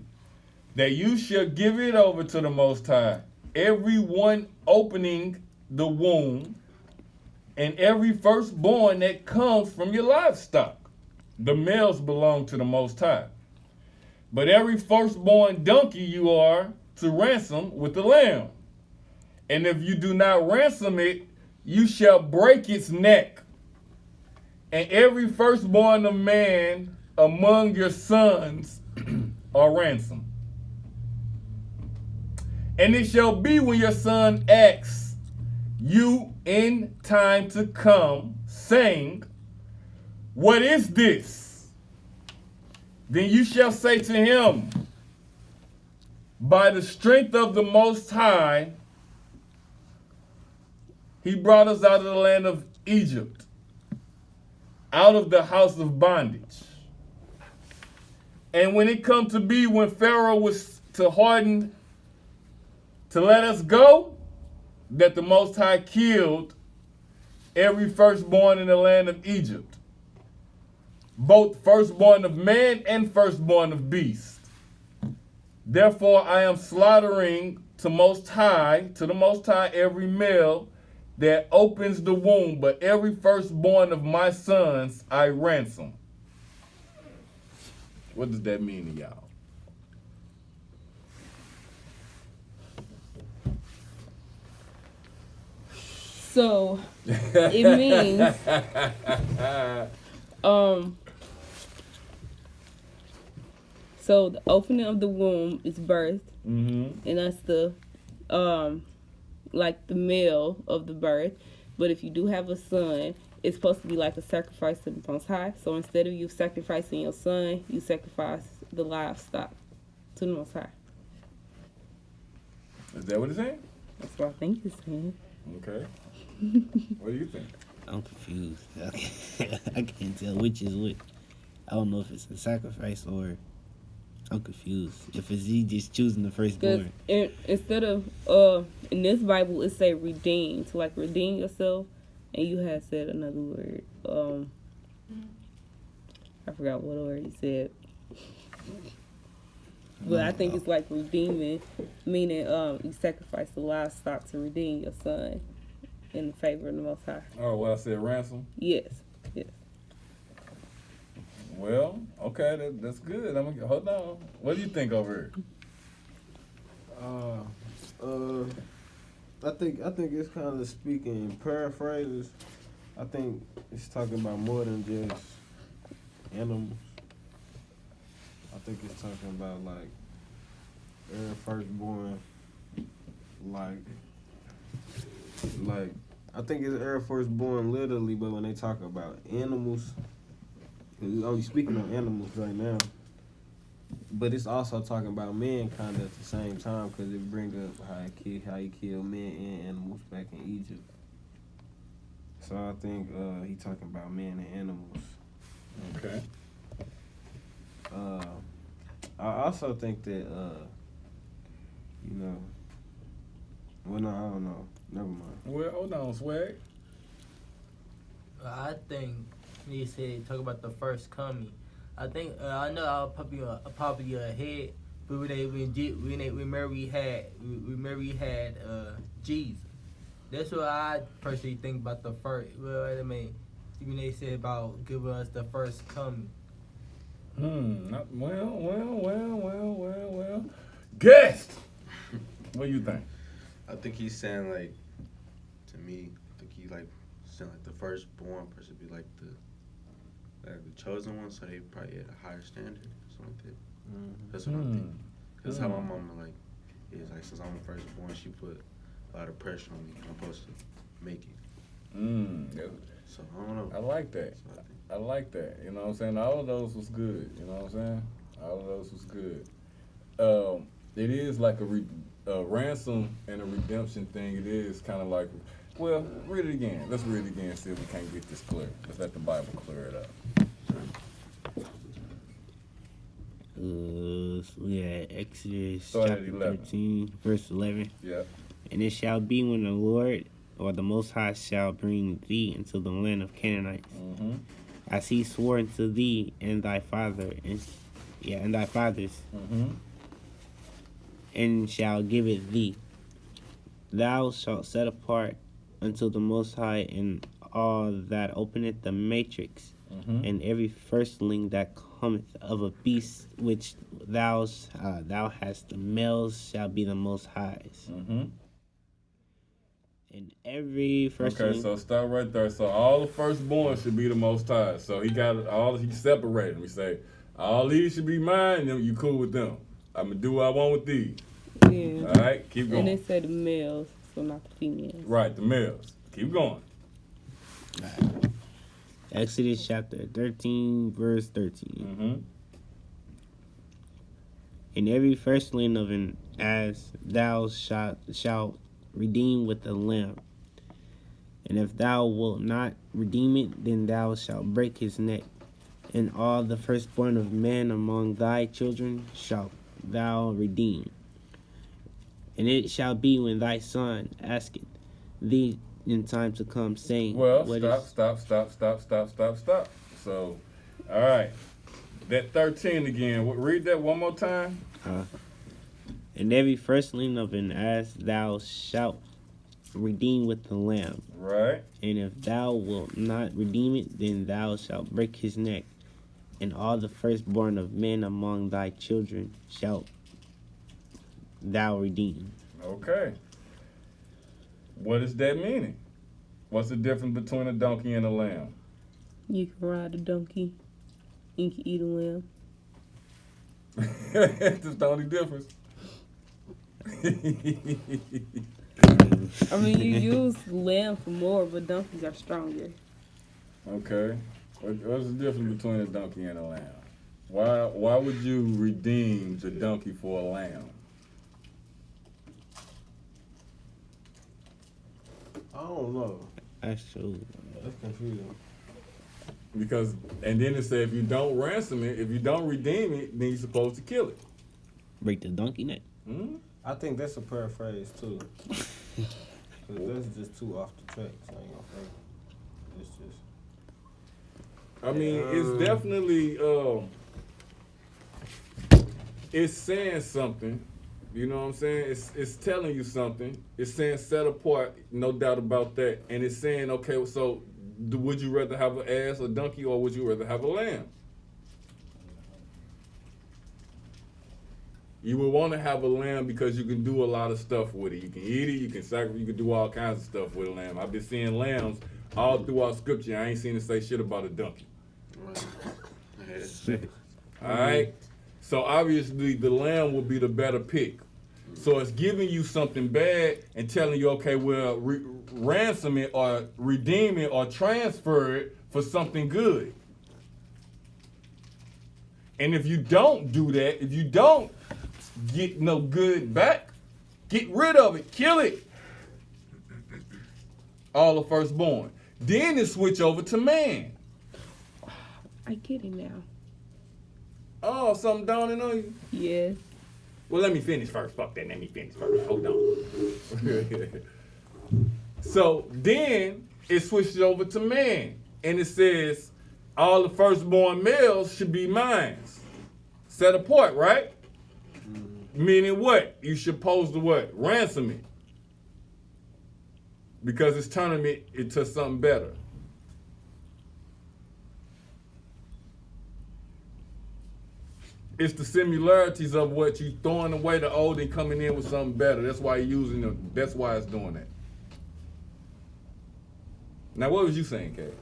that you shall give it over to the Most High, every one opening the womb, and every firstborn that comes from your livestock. The males belong to the Most High. But every firstborn donkey you are to ransom with the lamb. And if you do not ransom it, you shall break its neck, and every firstborn of man among your sons are ransomed. And it shall be when your son asks you in time to come, saying, what is this? Then you shall say to him, by the strength of the Most High, he brought us out of the land of Egypt, out of the house of bondage. And when it come to be, when Pharaoh was to harden to let us go, that the Most High killed every firstborn in the land of Egypt, both firstborn of man and firstborn of beast. Therefore I am slaughtering to the Most High every male that opens the womb, but every firstborn of my sons I ransom. What does that mean to y'all? So it means so the opening of the womb is birth, and that's the like the male of the birth. But if you do have a son, it's supposed to be like a sacrifice to the Most High. So instead of you sacrificing your son, you sacrifice the livestock to the Most High. Is that what it's saying? That's what I think it's saying. Okay. What do you think? I'm confused. I can't tell which is which. I don't know if it's a sacrifice or I'm confused. If it's he just choosing the firstborn. Instead of in this Bible it say redeem, to like redeem yourself, and you had said another word. I forgot what word you said. But I think it's like redeeming, meaning you sacrifice the livestock to redeem your son in the favor of the Most High. Oh, well, I said ransom? Yes. Well, okay, that's good. Hold on. What do you think over here? I think it's kind of speaking in paraphrases. I think it's talking about more than just animals. I think it's talking about like every firstborn, like I think it's Air Firstborn literally, but when they talk about animals, we're only speaking on animals right now. But it's also talking about men kind of at the same time, because it brings up how he killed men and animals back in Egypt. So I think he talking about men and animals. Okay. I also think that well, no, I don't know. Never mind. Well, hold on, Swag. I think he said talk about the first coming. I think I know I'll pop your head, but when Mary had Jesus. That's what I personally think about the first. Well, I mean, when they said about giving us the first coming. Well. Guest. What do you think? I think he's saying, like, to me, I think he like saying like the firstborn person be like the chosen one, so they probably at a higher standard or something like that. That's what I think. That's how my mama like is. Like, since I'm the firstborn, she put a lot of pressure on me. I'm supposed to make it. So I don't know. I like that. I like that. You know what I'm saying? All of those was good. You know what I'm saying? All of those was good. It is like a ransom and a redemption thing. It is kind of like, well, read it again. Let's read it again, see if we can't get this clear. Let's let the Bible clear it up. Exodus chapter 13, verse 11. Yeah. And it shall be when the Lord or the Most High shall bring thee into the land of Canaanites, as he swore unto thee and thy father, and thy fathers, and shall give it thee. Thou shalt set apart unto the Most High in all that openeth the matrix, and every firstling that cometh of a beast which thou hast, the males shall be the Most High's. And every first Okay, so start right there. So all the firstborn should be the Most High. So he separated them. He say, all these should be mine, and you cool with them. I'm going to do what I want with these. Yeah. All right, keep going. And it said the males, so not the females. Right, the males. Keep going. Exodus chapter 13, verse 13. Mm-hmm. And every firstling of an ass thou shalt redeem with a lamb. And if thou wilt not redeem it, then thou shalt break his neck. And all the firstborn of men among thy children shalt thou redeem. And it shall be when thy son asketh thee in time to come, saying, Well, what stop. So, all right. That 13 again. Read that one more time. And every firstling of an ass thou shalt redeem with the lamb. Right. And if thou wilt not redeem it, then thou shalt break his neck. And all the firstborn of men among thy children shalt thou redeem. Okay. What is that meaning? What's the difference between a donkey and a lamb? You can ride a donkey. You can eat a lamb. That's the only difference. I mean, you use lamb for more, but donkeys are stronger. Okay. What's the difference between a donkey and a lamb? Why would you redeem the donkey for a lamb? I don't know. That's true. That's confusing. Because, and then it said if you don't ransom it, if you don't redeem it, then you're supposed to kill it. Break the donkey neck. Hmm? I think that's a paraphrase too. Cause that's just too off the track. So I ain't gonna fake it. It's just. I mean, it's definitely, it's saying something. You know what I'm saying? It's telling you something. It's saying set apart, no doubt about that. And it's saying, okay, so would you rather have an ass, a donkey, or would you rather have a lamb? You would want to have a lamb because you can do a lot of stuff with it. You can eat it, you can sacrifice, you can do all kinds of stuff with a lamb. I've been seeing lambs all throughout scripture. I ain't seen it say shit about a donkey. All right? So obviously the lamb will be the better pick. So it's giving you something bad and telling you, okay, well, ransom it or redeem it or transfer it for something good. And if you don't do that, if you don't get no good back, get rid of it, kill it. All the firstborn. Then it switch over to man. I get it now. Oh, something dawning on you? Yes. Well, let me finish first. Fuck that. Let me finish first. Hold on. So then it switches over to man. And it says, all the firstborn males should be mine. Set apart, right? Meaning what? You supposed to what? Ransom it. Because it's turning it into something better. It's the similarities of what you throwing away the old and coming in with something better. That's why you're using them. That's why it's doing that. Now, what was you saying, Cash?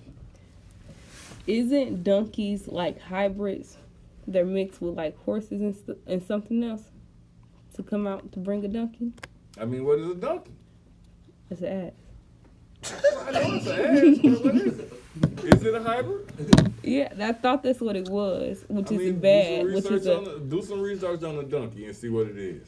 Isn't donkeys like hybrids? They're mixed with like horses and something else to come out to bring a donkey? I mean, what is a donkey? It's an ass. I know it's an ass, but what is it? Is it a hybrid? Yeah, I thought that's what it was, which isn't bad. Do some research on a donkey and see what it is.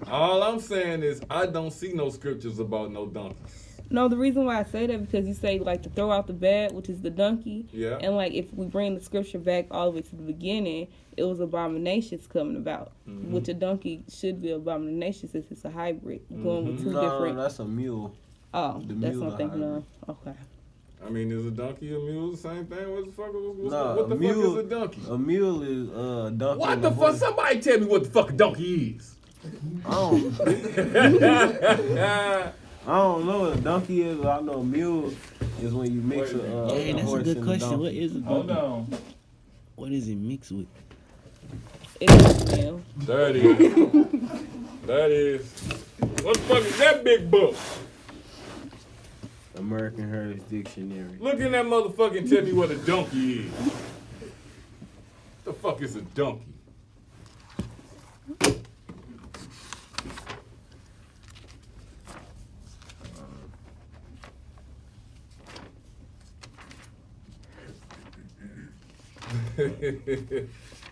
All I'm saying is I don't see no scriptures about no donkeys. No, the reason why I say that because you say like to throw out the bad, which is the donkey. Yeah. And like if we bring the scripture back all the way to the beginning, it was abominations coming about, which a donkey should be abominations if it's a hybrid going with two different. No, that's a mule. Oh, that's what I'm thinking of. Okay. I mean, is a donkey a mule the same thing? What the fuck? What the fuck is a donkey? A mule is a donkey. What the fuck? Somebody tell me what the fuck a donkey is. I don't know what a donkey is, but I know a mule is when you mix a hey, that's a good question. What is a donkey? Hold on. What is it mixed with? It is male. There it is. That is. What the fuck is that big book? American Heritage Dictionary. Look in that motherfucker and tell me what a donkey is. The fuck is a donkey?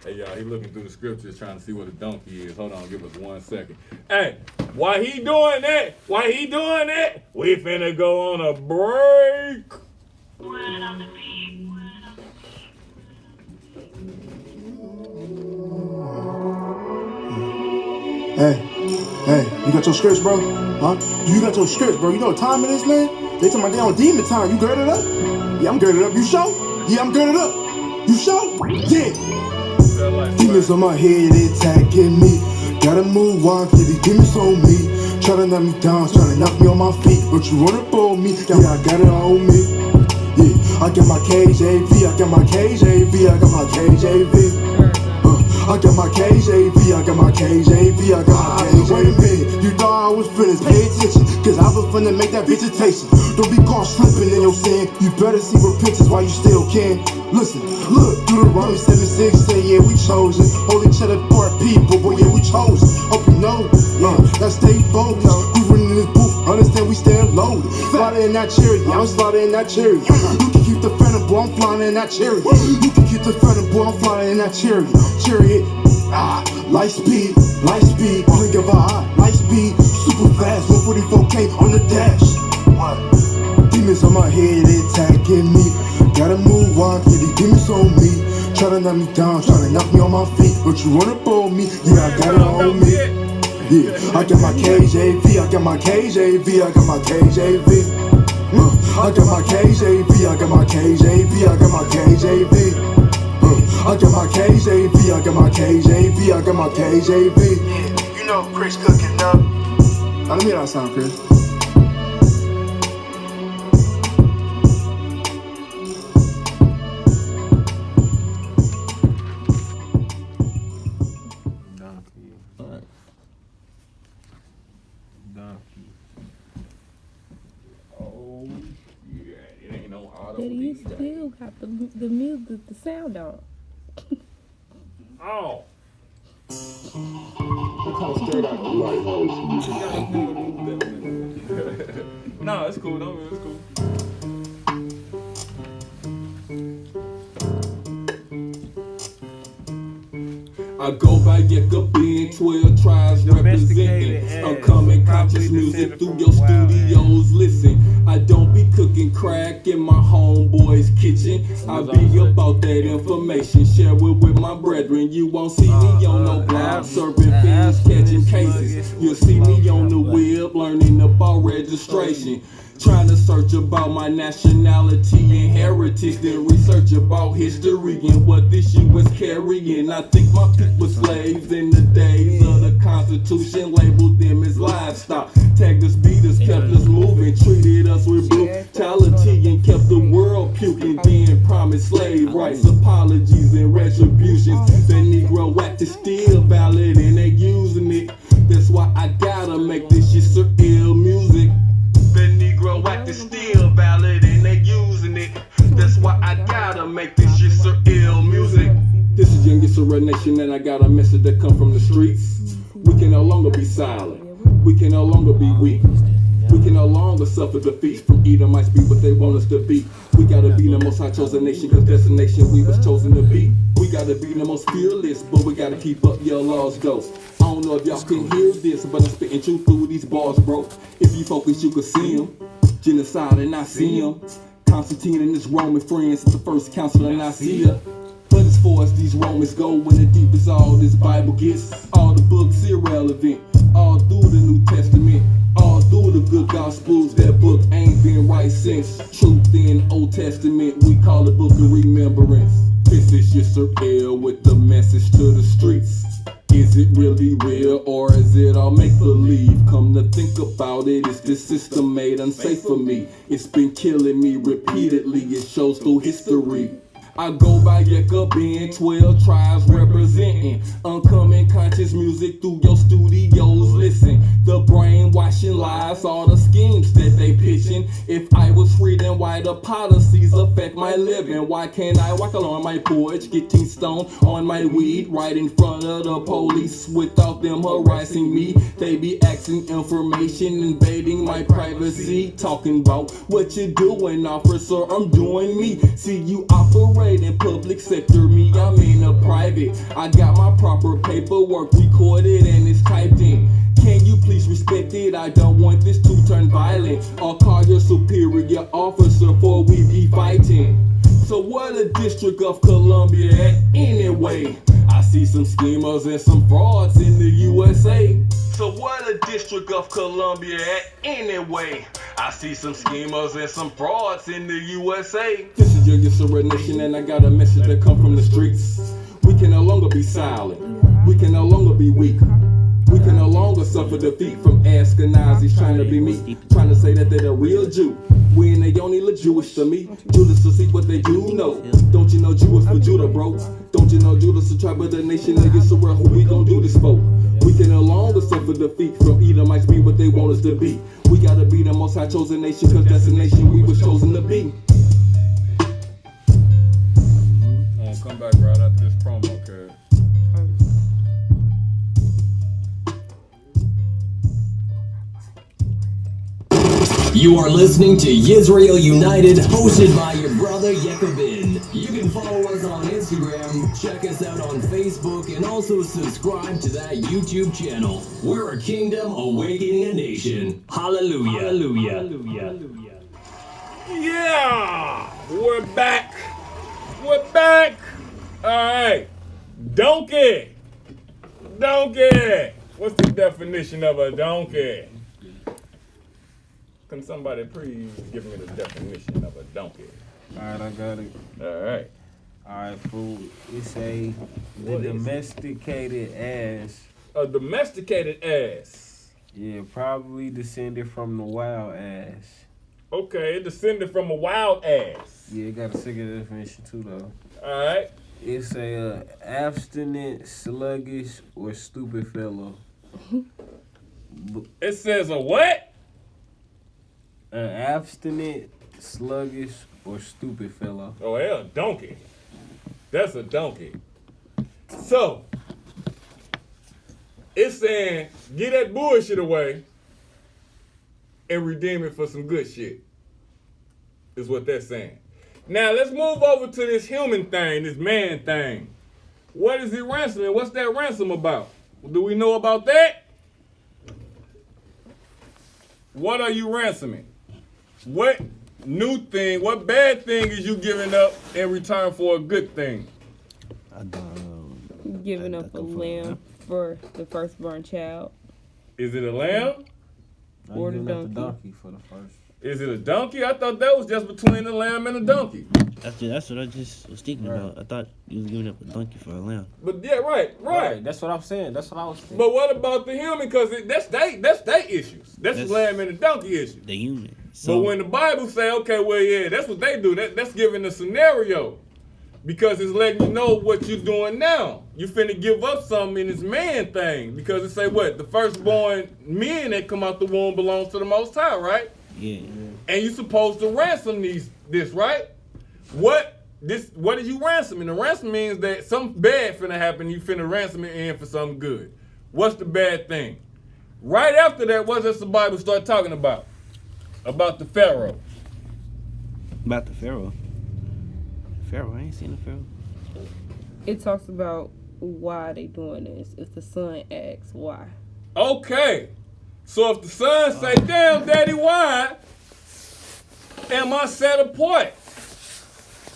Hey y'all, he looking through the scriptures trying to see what a donkey is. Hold on, give us 1 second. Hey, while he doing that, we finna go on a break. Hey, you got your scripts, bro? Huh? You got your scripts, bro. You know what time it is, man? They talking about they on demon time. You girded up? Yeah, I'm girded up. You sure? Yeah, I'm girded up. You sure? Yeah. Demons on my head, they attacking me. Gotta move on, cause these demons on me. Tryna knock me down, tryna knock me on my feet. But you run up on me, yeah, I got it on me. Yeah, I got my KJV, I got my KJV, I got my KJV. I got my KJV, I got my KJV, I got my KJV. Wait a minute, you thought I was finished, pay attention, cause I was finna make that visitation. Don't be caught slipping in your sin, you better see repentance while you still can. Listen, look, Deuteronomy 7:6 say, yeah, we chosen. Holy cheddar part people, but yeah, we chosen. Hope you know, let's stay focused. We running in this booth, understand we stand loaded. Slaughter in that chariot, I'm slaughter in that chariot. You can keep the phantom, boy, I'm flying in that chariot. You can keep the phantom, boy, I'm flying in that chariot. Light speed, blink of an eye, light speed, super fast, 144K on the dash. Demons on my head, they attacking me. Gotta move on, yeah, these demons on me. Tryna knock me down, tryna knock me on my feet. But you run up on me, yeah, I got it on me. Yeah, I got my KJV, I got my KJV, I got my KJV. I got my KJV, I got my KJV, I got my KJV. I got my KJV, I got my KJV, I got my KJV. Yeah, you know Chris cooking up. Let me hear that sound, Chris. Oh, yeah, it ain't no auto. Daddy, you still got the music, the sound on. Oh. No, it's cool. Don't it's cool. I go by Jacobian, 12 tribes representing. I'm coming conscious music through your studios. Listen, I don't be cooking crack in my homeboy's kitchen. I be about that information, share it with my brethren. You won't see me on no blog serving fiends, catching cases. You'll see me on the web learning about registration. Trying to search about my nationality and heritage, then research about history and what this shit was carrying. I think my people were slaves in the days of the Constitution, labeled them as livestock. Tagged us, beat us, kept us moving, treated us with brutality and kept the world puking. Then promised slave rights, apologies and retributions. The Negro Act is still valid and they using it. That's why I gotta make this shit surreal music. The Negro Act is still valid and they using it. That's why I gotta make this shit surreal music. This is Young Yisrael Nation and I got a message that come from the streets. We can no longer be silent. We can no longer be weak. We can no longer suffer defeat from Edomites be what they want us to be. We gotta be the most high chosen nation, cause that's the nation we was chosen to be. We gotta be the most fearless, but we gotta keep up your laws, ghost. I don't know if y'all can hear this, but I'm spitting truth through these bars, bro. If you focus, you can see them. Genocide and I see them. Constantine and his Roman friends at the first council and I see ya. But as far as these Romans go, when the deepest all this Bible gets, all the books irrelevant. All through the New Testament, all through the good Gospels, that book ain't been right since. Truth in Old Testament, we call it Book of Remembrance. This is just Yisrael with the message to the streets. Is it really real or is it all make-believe? Come to think about it, is this system made unsafe for me? It's been killing me repeatedly, it shows through history. I go by Jacobian, 12 tribes representing. Uncommon conscious music through your studios. Listen, the brainwashing lies, all the schemes that they pitching. If I was reason why the policies affect my living. Why can't I walk along my porch, getting stoned on my weed, right in front of the police without them harassing me? They be asking information, invading my privacy, talking about what you doing, officer. I'm doing me. See, you operate in public sector, me, I'm in a private. I got my proper paperwork recorded and it's typed in. Can you please respect it? I don't want this to turn violent. I'll call your superior officer before we be fighting. So what a District of Columbia at anyway? I see some schemers and some frauds in the USA. So what a District of Columbia at anyway? I see some schemers and some frauds in the USA. This is your Yisrael nation and I got a message that come from the streets. We can no longer be silent. We can no longer be weak. We can no longer suffer defeat from Ashkenazis trying to be me, trying to say that they're the real Jew. We and they only look Jewish to me. Judas to see what they do know. Don't you know Jewish for Judah, bro? Don't you know Judas the tribe of the nation of Yisrael? Who we gon' do this for? We can no longer suffer defeat from Edomites be what they want us to be. We gotta be the most high chosen nation, cause that's the nation we was chosen to be. I'm gonna come back right after this promo, cuz. You are listening to Yisrael United, hosted by your brother Yekobin. You can follow us on Instagram, check us out on Facebook, and also subscribe to that YouTube channel. We're a kingdom awakening a nation. Hallelujah. Hallelujah. Hallelujah. Yeah! We're back. We're back. All right. Donkey. Donkey. What's the definition of a donkey? Can somebody please give me the definition of a donkey? Alright, I got it. Alright. Alright, fool. It's a domesticated ass. A domesticated ass. Yeah, probably descended from the wild ass. Okay, it descended from a wild ass. Yeah, it got a second definition too, though. Alright. It's a abstinent, sluggish, or stupid fellow. It says a what? An abstinent, sluggish, or stupid fellow. Oh, hell, donkey. That's a donkey. So, it's saying, get that bullshit away and redeem it for some good shit. Is what they're saying. Now, let's move over to this human thing, this man thing. What is he ransoming? What's that ransom about? Do we know about that? What are you ransoming? What new thing, what bad thing is you giving up in return for a good thing? Giving up a lamb for the firstborn child. Is it a lamb? Or the donkey? The donkey for the first. Is it a donkey? I thought that was just between a lamb and a donkey. That's what I just was thinking about. I thought you was giving up a donkey for a lamb. But yeah, right. That's what I'm saying. That's what I was thinking. But what about the human? Because that's they issues. That's the lamb and the donkey issue. The human. So, but when the Bible say, okay, well, yeah, that's what they do. That's giving a scenario. Because it's letting you know what you're doing now. You finna give up something in this man thing. Because it say what? The firstborn men that come out the womb belongs to the Most High, right? Yeah. And you supposed to ransom this, right? What is you ransoming? The ransom means that something bad finna happen. You finna ransom it in for something good. What's the bad thing? Right after that, what does the Bible start talking about? About the Pharaoh. About the Pharaoh. Pharaoh, I ain't seen the Pharaoh. It talks about why they doing this. If the son asks why. Okay. So if the son say, damn, daddy, why am I set apart?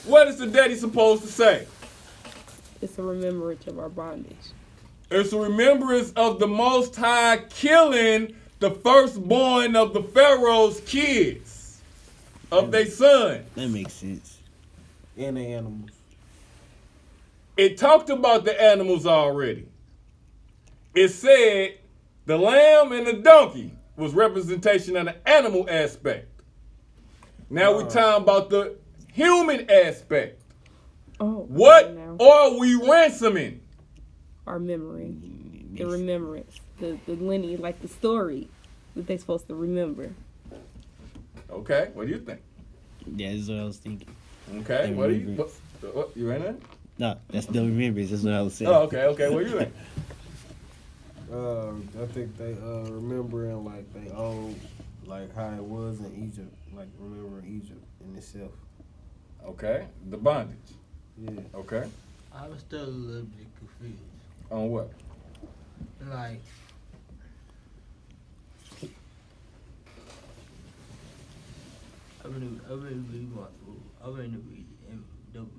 What is the daddy supposed to say? It's a remembrance of our bondage. It's a remembrance of the Most High killing the firstborn of the Pharaoh's kids, of their son. That makes sense. And the animals. It talked about the animals already. It said the lamb and the donkey was representation of the animal aspect. Now we're talking about the human aspect. Oh, what are we ransoming? Our memory. The remembrance. The lineage, like the story that they're supposed to remember. Okay, what do you think? Yeah, that's what I was thinking. Okay, The what remembrance. you ain't it? No, that's the remembrance. That's what I was saying. Oh, okay, what you think? I think they remembering like they old, like how it was in Egypt, like remembering Egypt in itself. Okay, the bondage. Yeah. Okay, I was still a little bit confused. on what? Like, I'm gonna read it and double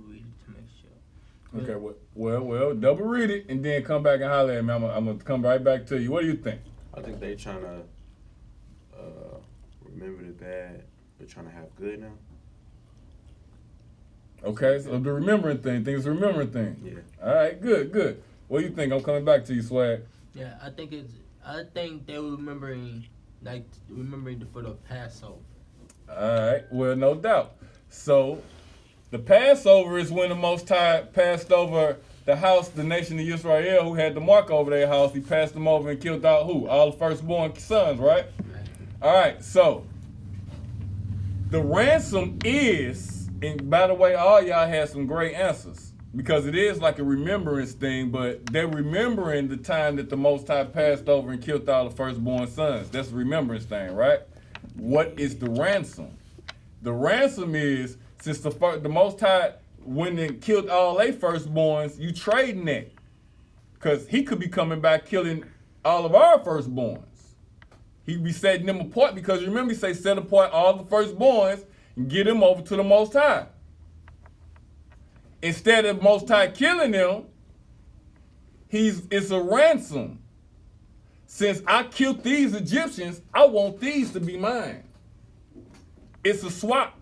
read it to make sure. Okay, well, double read it and then come back and holler at me. I'm gonna come right back to you. What do you think? I think they trying to remember the bad, but trying to have good now. Okay, so the remembering thing. Think it's a remembering thing. Yeah. All right, good. What do you think? I'm coming back to you, Swag. Yeah, I think they were remembering for the Passover. All right, well, no doubt. So, the Passover is when the Most High passed over the house, the nation of Yisrael, who had the mark over their house. He passed them over and killed out who? All the firstborn sons, right? All right, so the ransom is, and by the way, all y'all had some great answers because it is like a remembrance thing, but they're remembering the time that the Most High passed over and killed all the firstborn sons. That's a remembrance thing, right? What is the ransom? The ransom is, since the Most High went and killed all their firstborns, you trading that. Because he could be coming back killing all of our firstborns. He'd be setting them apart because remember he say set apart all the firstborns and get them over to the Most High. Instead of Most High killing them, it's a ransom. Since I killed these Egyptians, I want these to be mine. It's a swap.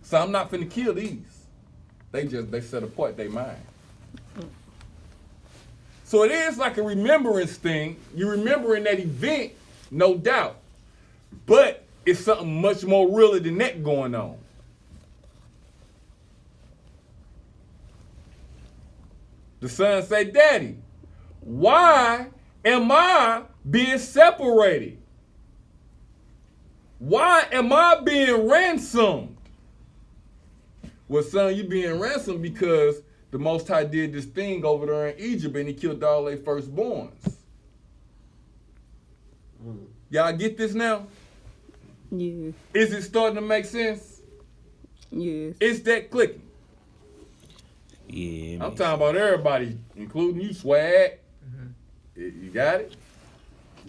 So I'm not finna kill these. They set apart, they mine. So it is like a remembrance thing. You're remembering that event, no doubt. But it's something much more realer than that going on. The son say, Daddy, why am I being separated? Why am I being ransomed? Well, son, you being ransomed because the Most High did this thing over there in Egypt and he killed all their firstborns. Y'all get this now? Yeah. Is it starting to make sense? Yes. It's that clicking. Yeah. I'm talking about everybody, including you, Swag. You got it?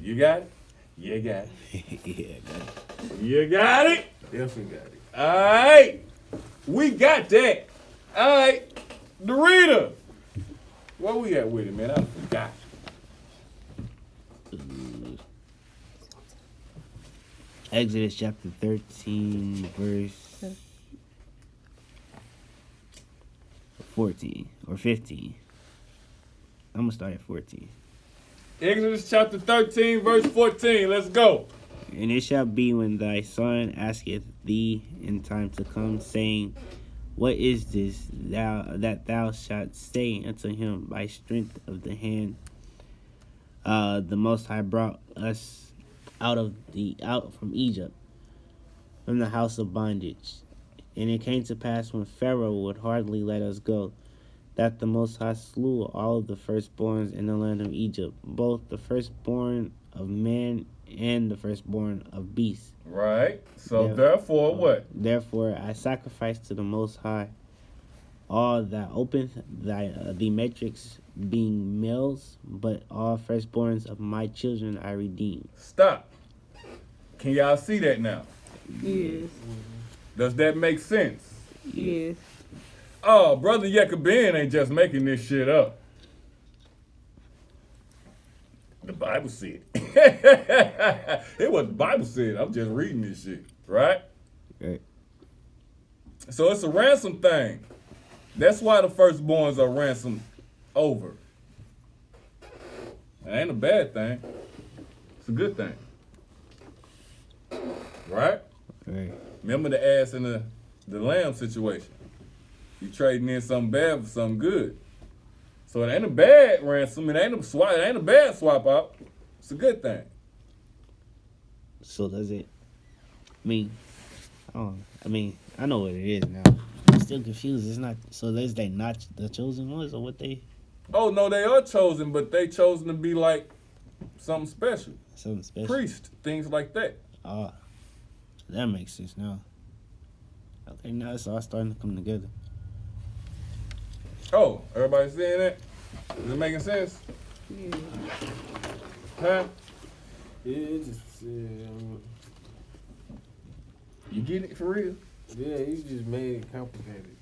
You got it? You got it. Yeah, got it. You got it? Definitely got it. All right. We got that. All right. Dorita. Where we at with it, man? I forgot. Exodus chapter 13, verse 14 or 15. I'm going to start at 14. Exodus chapter 13, verse 14. Let's go. And it shall be when thy son asketh thee in time to come, saying, What is this that thou shalt say unto him? By strength of the hand, the Most High brought us out from Egypt, from the house of bondage. And it came to pass when Pharaoh would hardly let us go, that the Most High slew all of the firstborns in the land of Egypt, both the firstborn of man and the firstborn of beasts. Right. So therefore what? Therefore I sacrifice to the Most High all that openeth the metrics, being males, but all firstborns of my children I redeem. Stop. Can y'all see that now? Yes. Does that make sense? Yes. Oh, Brother Yekabin ain't just making this shit up. The Bible said. It what the Bible said. I'm just reading this shit, right? Right. So it's a ransom thing. That's why the firstborns are ransomed over. It ain't a bad thing. It's a good thing. Right? Right. Remember the ass and the lamb situation. You trading in something bad for something good. So it ain't a bad ransom. It ain't a bad swap out. It's a good thing. So does it mean Oh, I mean, I know what it is now. I'm still confused. It's not. So they not the chosen ones, or what they? Oh no, they are chosen, but they chosen to be like something special. Something special. Priest, things like that. Ah, that makes sense now. Okay, now it's all starting to come together. Oh, everybody seeing that? Is it making sense? Yeah. Huh? Yeah, it just You getting it for real? yeah, you just made it complicated.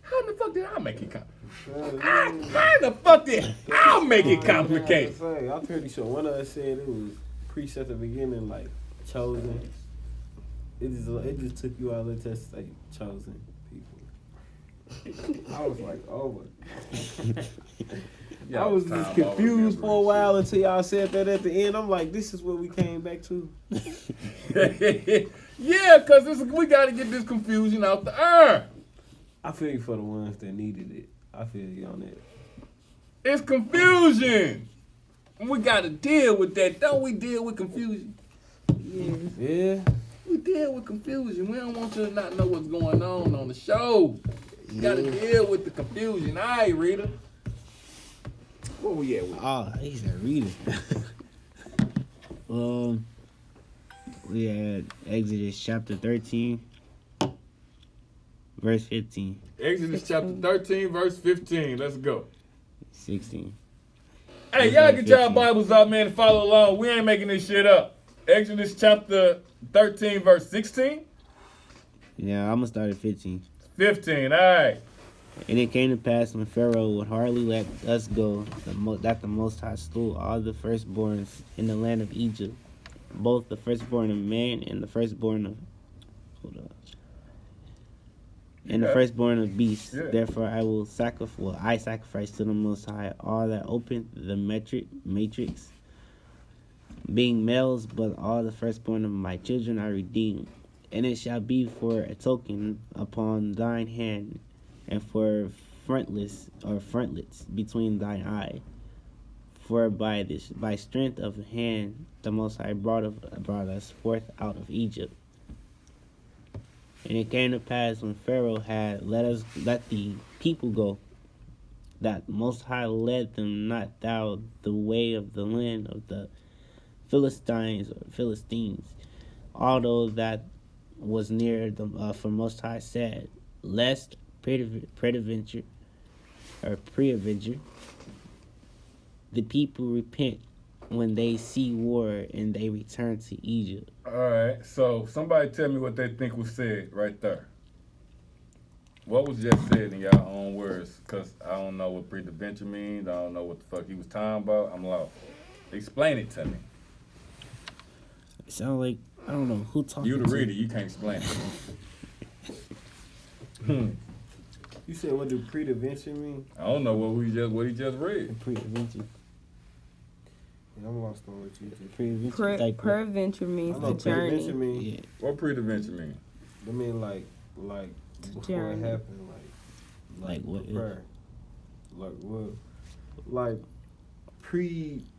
How in the fuck did I make it complicated? How in the fuck did I make it complicated? I'm pretty sure one of us said it was priest at the beginning, like chosen. It just took you all the tests like chosen people. I was like, oh my. I was just confused for a while until y'all said that at the end. I'm like, this is what we came back to. Yeah, because we got to get this confusion out the air. I feel you for the ones that needed it. I feel you on that. It's confusion. We got to deal with that. Don't we deal with confusion? Yeah. We deal with confusion. We don't want you to not know what's going on the show. You got to deal with the confusion. All right, Rita. Where we at with? Oh, he said read it. We had Exodus chapter 13, verse 15. Exodus chapter 13, verse 15. Let's go. 16. Hey, y'all get y'all Bibles out, man, and follow along. We ain't making this shit up. Exodus chapter 13, verse 16? Yeah, I'm going to start at 15. 15, all right. And it came to pass when Pharaoh would hardly let us go, that the Most High slew all the firstborns in the land of Egypt, both the firstborn of man and the firstborn of the firstborn of beasts. Yeah. Therefore I sacrifice to the Most High all that open the matrix, being males, but all the firstborn of my children I redeem. And it shall be for a token upon thine hand, and for frontlets between thine eye. For by strength of hand the Most High brought us forth out of Egypt. And it came to pass when Pharaoh had let the people go, that Most High led them not thou the way of the land of the Philistines, although that was near the for Most High said, lest peradventure the people repent when they see war and they return to Egypt. All right, so somebody tell me what they think was said right there. What was just said in y'all own words? Because I don't know what peradventure means. I don't know what the fuck he was talking about. I'm lost. Explain it to me. It sounds like, I don't know, who talking You the to reader, you can't explain it. You said what do prevention mean? I don't know what he just read. Prevention. Yeah, I'm lost on what you just. Peradventure means the journey. Prevention mean. Yeah. What peradventure mean? I mean like before journey. it happened, Like what? prepare. Like what?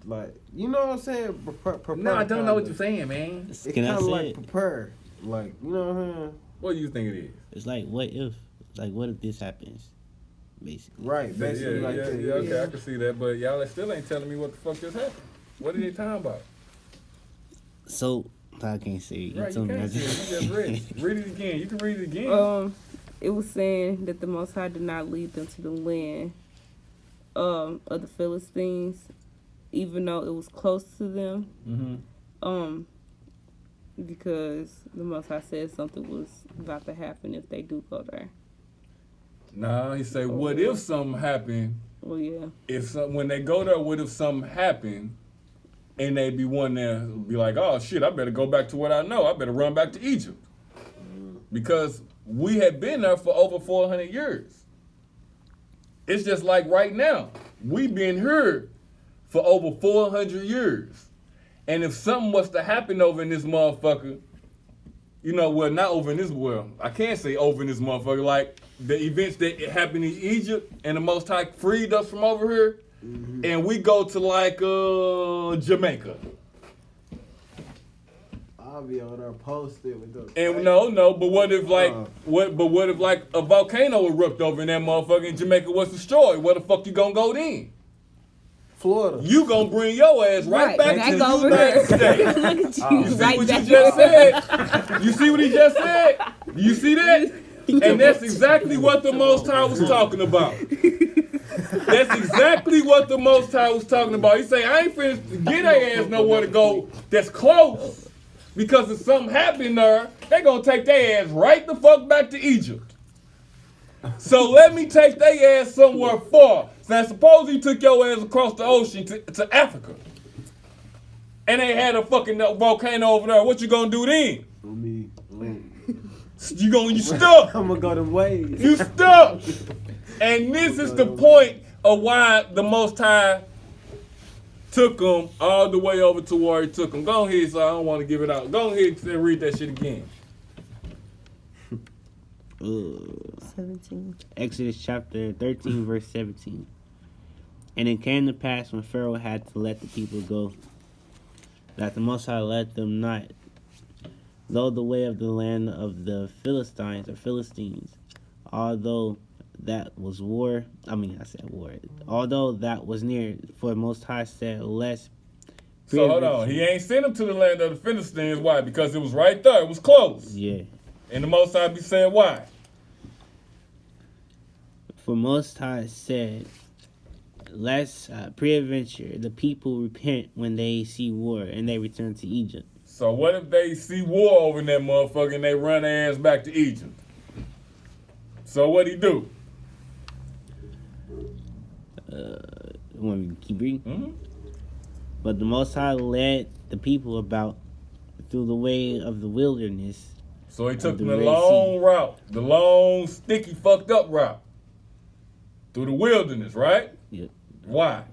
Like you know what I'm saying? Prepare No, I don't know what you're saying, man. It's Can kind I of say like it? prepare. Like, you know what I'm saying? What do you think it is? It's like, what if? Like, what if this happens? Basically. Right, basically like that. Yeah, okay, I can see that, but y'all still ain't telling me what the fuck just happened. What are they talking about? So, I can't say it. Right, told you me can't not see to- it. You just read it. Read it again. You can read it again. It was saying that the Most High did not lead them to the land of the Philistines, even though it was close to them. Mm-hmm. Because the Most High said something was about to happen if they do go there. Nah, he say, what if something happened? Well, yeah. When they go there, what if something happened? And they be one there be like, oh shit, I better go back to what I know. I better run back to Egypt. Because we had been there for over 400 years. It's just like right now. We been here for over 400 years. And if something was to happen over in this motherfucker, not over in this world. I can't say over in this motherfucker. Like the events that happened in Egypt and the Most High freed us from over here. Mm-hmm. And we go to like Jamaica. I be over there posted with the. And but what if like a volcano erupted over in that motherfucker and Jamaica was destroyed? Where the fuck you gonna go then? Florida. You gonna bring your ass right back to the over United States. Look at you, You see right what back you just said? You see what he just said? You see that? And that's exactly what the Most High was talking about. That's exactly what the Most High was talking about. He say, I ain't finna get their ass nowhere to go that's close. Because if something happened there, they gonna take their ass right the fuck back to Egypt. So let me take their ass somewhere far. Now suppose he took your ass across the ocean to Africa. And they had a fucking volcano over there. What you gonna do then? You stuck. I'm gonna go them ways. You stuck. And this is the point of why the Most High took them all the way over to where he took them. Go ahead, so I don't want to give it out. Go ahead and read that shit again. 17. Exodus chapter 13, verse 17. And it came to pass when Pharaoh had to let the people go, that the Most High let them not, though the way of the land of the Philistines, although that was although that was near, for the Most High said, less. So hold on, he ain't sent them to the land of the Philistines. Why? Because it was right there, it was close. Yeah. And the Most High be saying why? For Most High said, lest peradventure the people repent when they see war and they return to Egypt. So what if they see war over in that motherfucker and they run their ass back to Egypt? So what'd he do? Want me to keep reading? Mm-hmm. But the Most High led the people about through the way of the wilderness. So he took them the long route, the long, sticky, fucked up route. Through the wilderness, right? Yep. Why?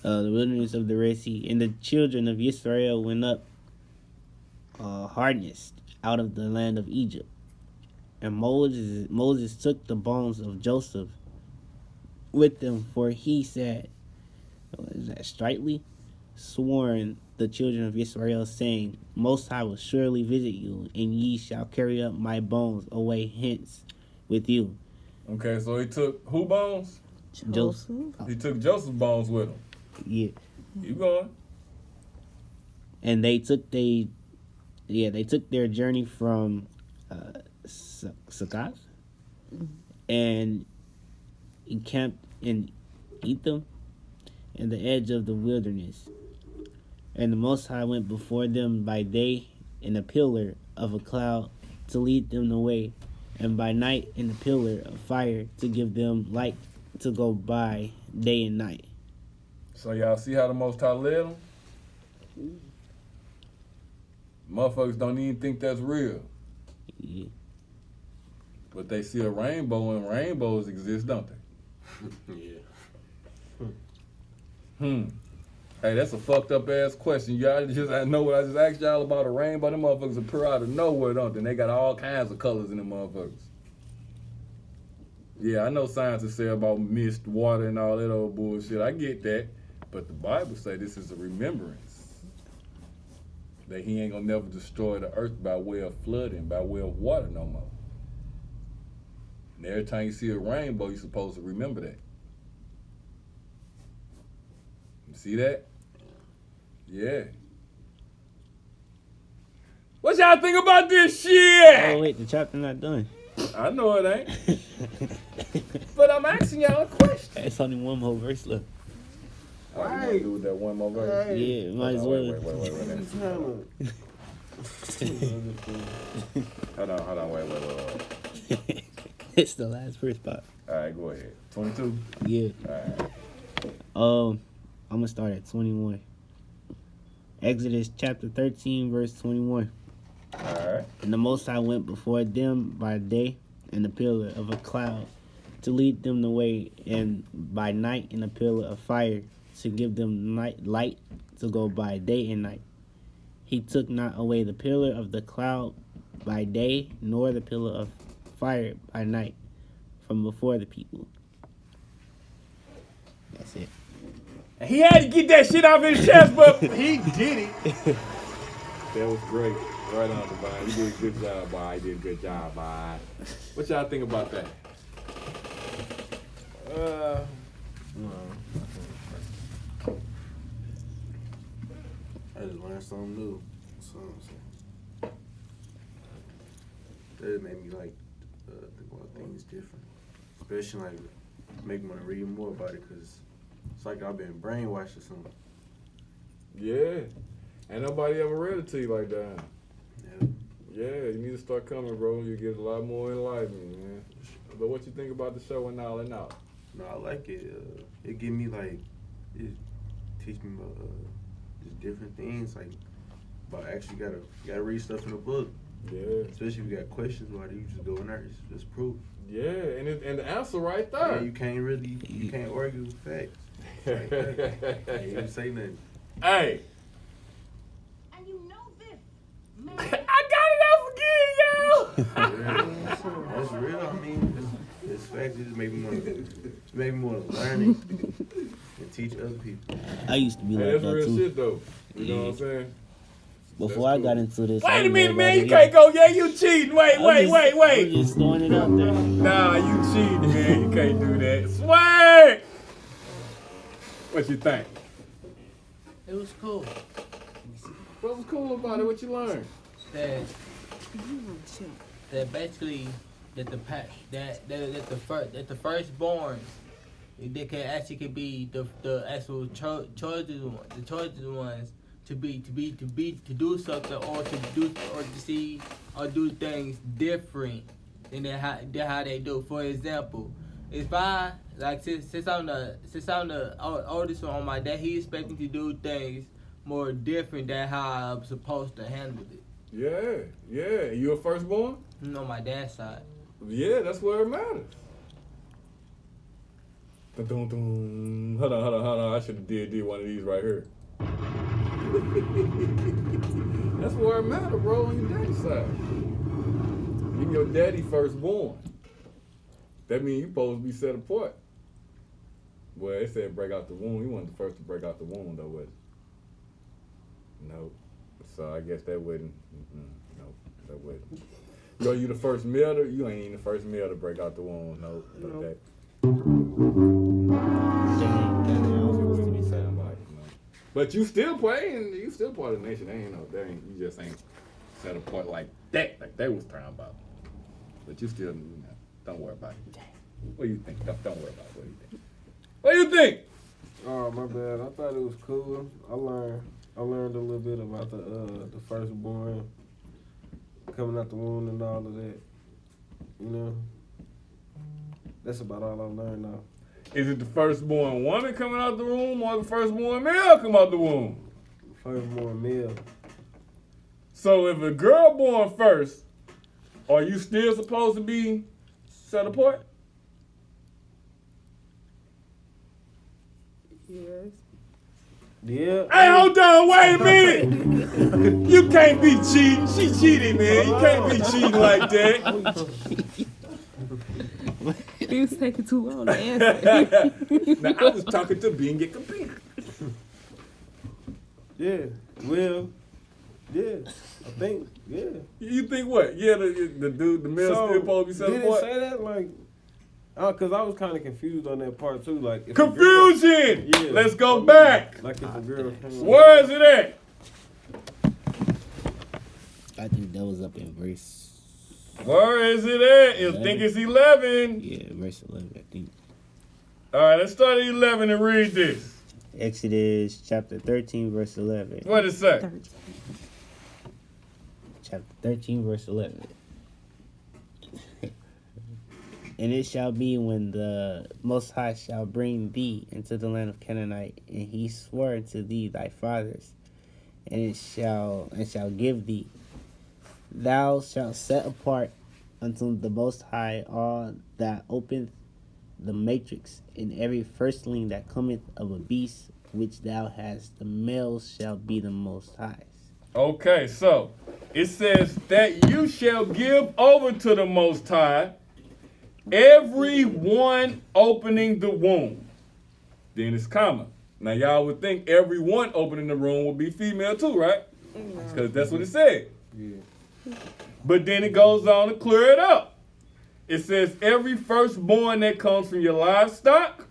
The wilderness of the Red Sea. And the children of Yisrael went up harnessed out of the land of Egypt. And Moses took the bones of Joseph with them, for he said, Ch.13, sworn the children of Israel, saying, Most High will surely visit you, and ye shall carry up my bones away hence with you. Okay, so he took who bones? Joseph. He took Joseph's bones with him. Yeah. Keep going. And they took their journey from Succoth and encamped in Etham in the edge of the wilderness. And the Most High went before them by day in a pillar of a cloud to lead them the way, and by night in a pillar of fire to give them light to go by day and night. So y'all see how the Most High led them? Motherfuckers don't even think that's real. Yeah. But they see a rainbow, and rainbows exist, don't they? Yeah. Hey, that's a fucked up ass question. I know what I just asked y'all about a rainbow. Them motherfuckers appear out of nowhere, don't they? And they got all kinds of colors in them motherfuckers. Yeah, I know scientists say about mist, water, and all that old bullshit. I get that. But the Bible say this is a remembrance. That he ain't gonna never destroy the earth by way of flooding, by way of water no more. And every time you see a rainbow, you're supposed to remember that. You see that? Yeah. What y'all think about this shit? Oh wait, the chapter not done. I know it ain't. But I'm asking y'all a question. It's only one more verse left. All right, you wanna do with that one more verse? Yeah, might as well. Wait. Hold on, wait. It's the last verse part. All right, go ahead. 22? Yeah. All right. I'm gonna start at 21. Exodus chapter 13, verse 21. All right. And the Most High went before them by day in a pillar of a cloud to lead them the way, and by night in a pillar of fire to give them light to go by day and night. He took not away the pillar of the cloud by day, nor the pillar of fire by night from before the people. That's it. He had to get that shit off his chest, but he did it. That was great. Right on, Divine. You did a good job, boy. You did a good job, boy. What y'all think about that? I just learned something new. So that made me like think about things different, especially like make me want to read more about it because it's like I've been brainwashed or something. Yeah. Ain't nobody ever read it to you like that. Yeah. Yeah, you need to start coming, bro. You get a lot more enlightenment, man. But what you think about the show and all and all? No, I like it. It give me like, it teach me about just different things, like about actually gotta read stuff in the book. Yeah. Especially if you got questions, why do you just go in there? It's just proof. Yeah, and the answer right there. Yeah, you can't argue with facts. Like that. You can't say nothing. Hey. And you know this. I got it off again, yo. That's real. I mean, it's facts. It just made me want to learn it and teach other people. I used to be like that's that real too. shit, though. You know what I'm saying? Before I got into this, Wait a minute, man. You can't go, yeah, you cheating. Wait. I'm just throwing it out there. Nah, you cheating, man. You can't do that. Swag! What you think? It was cool. What was cool about it? What you learned? That basically that the firstborns they could be the actual chosen ones to do something or to do things different than how they do. For example, if I like since I'm the oldest one on my dad, he expects me to do things more different than how I'm supposed to handle it. Yeah. You a firstborn? On my dad's side. Yeah, that's where it matters. Dun-dun-dun. Hold on. I should have did one of these right here. That's where it matters, bro, on your daddy's side. You your daddy firstborn. That means you supposed to be set apart. Well, it said break out the womb. You wasn't the first to break out the womb, though, was it? No. So I guess that wouldn't. No, that wouldn't. So you the first male you ain't even the first male to break out the womb. No. Okay. But you still playing. You still part of the nation. You just ain't set apart like that. Like they was talking about. But you still, don't worry about it. What do you think? Don't worry about it. What do you think? Oh, my bad. I thought it was cool. I learned a little bit about the firstborn coming out the womb and all of that. You know, that's about all I learned now. Is it the firstborn woman coming out the womb or the firstborn male come out the womb? Firstborn male. So if a girl born first, are you still supposed to be set apart? Yes. Yeah. Hey, hold on, wait a minute. You can't be cheating. She cheated, man. You can't be cheating like that. He was taking too long to answer. Now, I was talking to being a computer. Yeah. Well, yeah. I think, yeah. You think what? Yeah, the dude, the male still supposed to be set apart? Did it say that? Like, because I was kind of confused on that part, too. Like, if Confusion! Girl, yeah. Let's go back. Like, if a girl came Where is it at? I think that was up in verse. Where is it at? I think it's 11. Yeah, verse 11, I think. All right, let's start at 11 and read this. Exodus chapter 13, verse 11. What does it say? Chapter 13, verse 11. And it shall be when the Most High shall bring thee into the land of Canaanite, and he swore unto thee thy fathers, and it shall give thee. Thou shalt set apart unto the Most High all that openeth the matrix, and every firstling that cometh of a beast which thou hast, the males shall be the Most High's. Okay, so it says that you shall give over to the Most High every one opening the womb. Then it's comma. Now y'all would think every one opening the womb would be female too, right? Because that's what it said. Yeah. But then it goes on to clear it up. It says, every firstborn that comes from your livestock,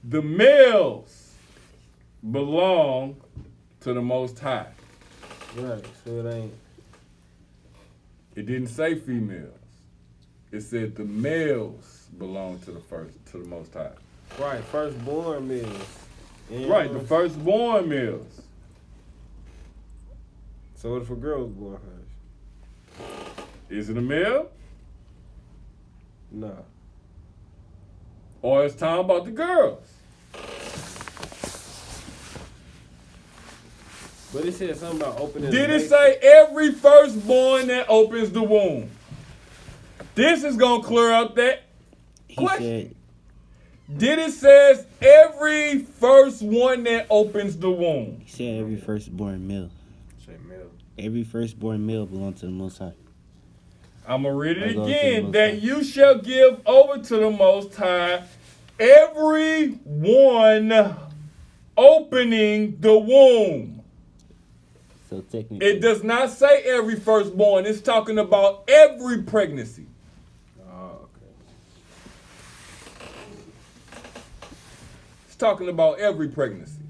the males belong to the Most High. Right, so it ain't. It didn't say females. It said the males belong to the Most High. Right, firstborn males. Right, the firstborn males. So what if a girl was born first? Is it a male? Nah. Or it's talking about the girls? But it said something about opening. Did it say every firstborn that opens the womb? This is going to clear up that question. Did it says every first one that opens the womb? He said every firstborn male. Every firstborn male belongs to the Most High. I'm going to read it again. That you shall give over to the Most High every one opening the womb. So technically, it does not say every firstborn. It's talking about every pregnancy. Oh, okay. It's talking about every pregnancy.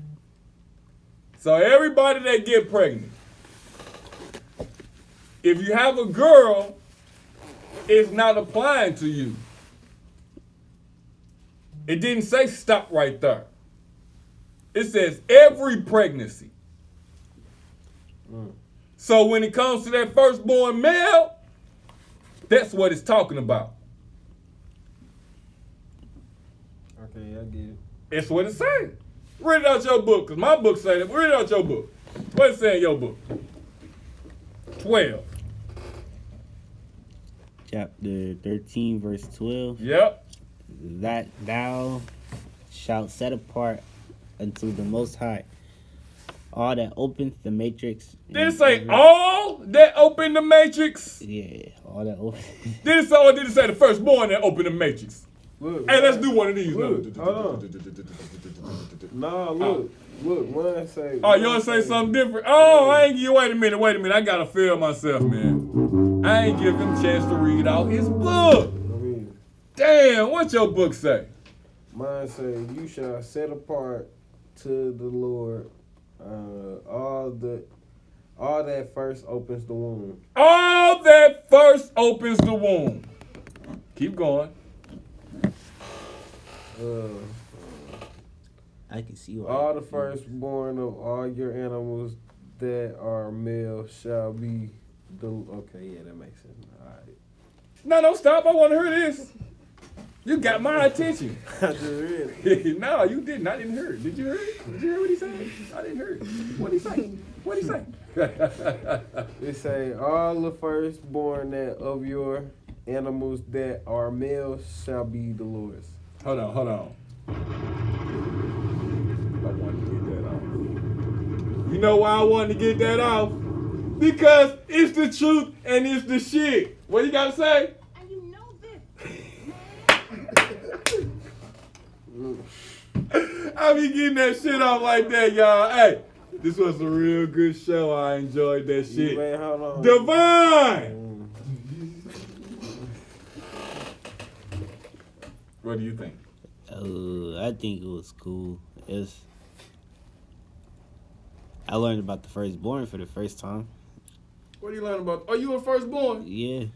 So everybody that get pregnant, if you have a girl, it's not applying to you. It didn't say stop right there. It says every pregnancy. So when it comes to that firstborn male, that's what it's talking about. Okay, I get it. It's what it says. Read it out your book, because my book say that. Read it out your book. What it say in your book? 12. Chapter 13, verse 12. Yep. That thou shalt set apart unto the Most High all that opens the matrix. Did it say all that open the matrix? Yeah, all that opens. Did it say, or did it say the firstborn that opened the matrix? Look, hey, let's do one of these. Look, hold on. Nah, look. Look, one say. Oh, you want to say something different? Oh, I ain't give you. Wait a minute. I got to feel myself, man. I ain't give him a chance to read out his book. Damn, what your book say? Mine say, you shall set apart to the Lord all that first opens the womb. All that first opens the womb. Keep going. I can see why. All the firstborn of all your animals that are male shall be the. Okay, yeah, that makes sense. All right. No, stop. I want to hear this. You got my attention. I just read it. No, you didn't. I didn't hear it. Did you hear it? Did you hear what he said? I didn't hear it. What did he say? What did he say? It say all the firstborn that of your animals that are male shall be the Lord's. Hold on. I wanted to get that off. You know why I wanted to get that off? Because it's the truth and it's the shit. What you gotta say? And you know this. I be getting that shit off like that, y'all. Hey, this was a real good show. I enjoyed that shit. Man, hold on. Divine! What do you think? I think it was cool. I learned about the firstborn for the first time. What do you learn about? Are you a firstborn? Yeah.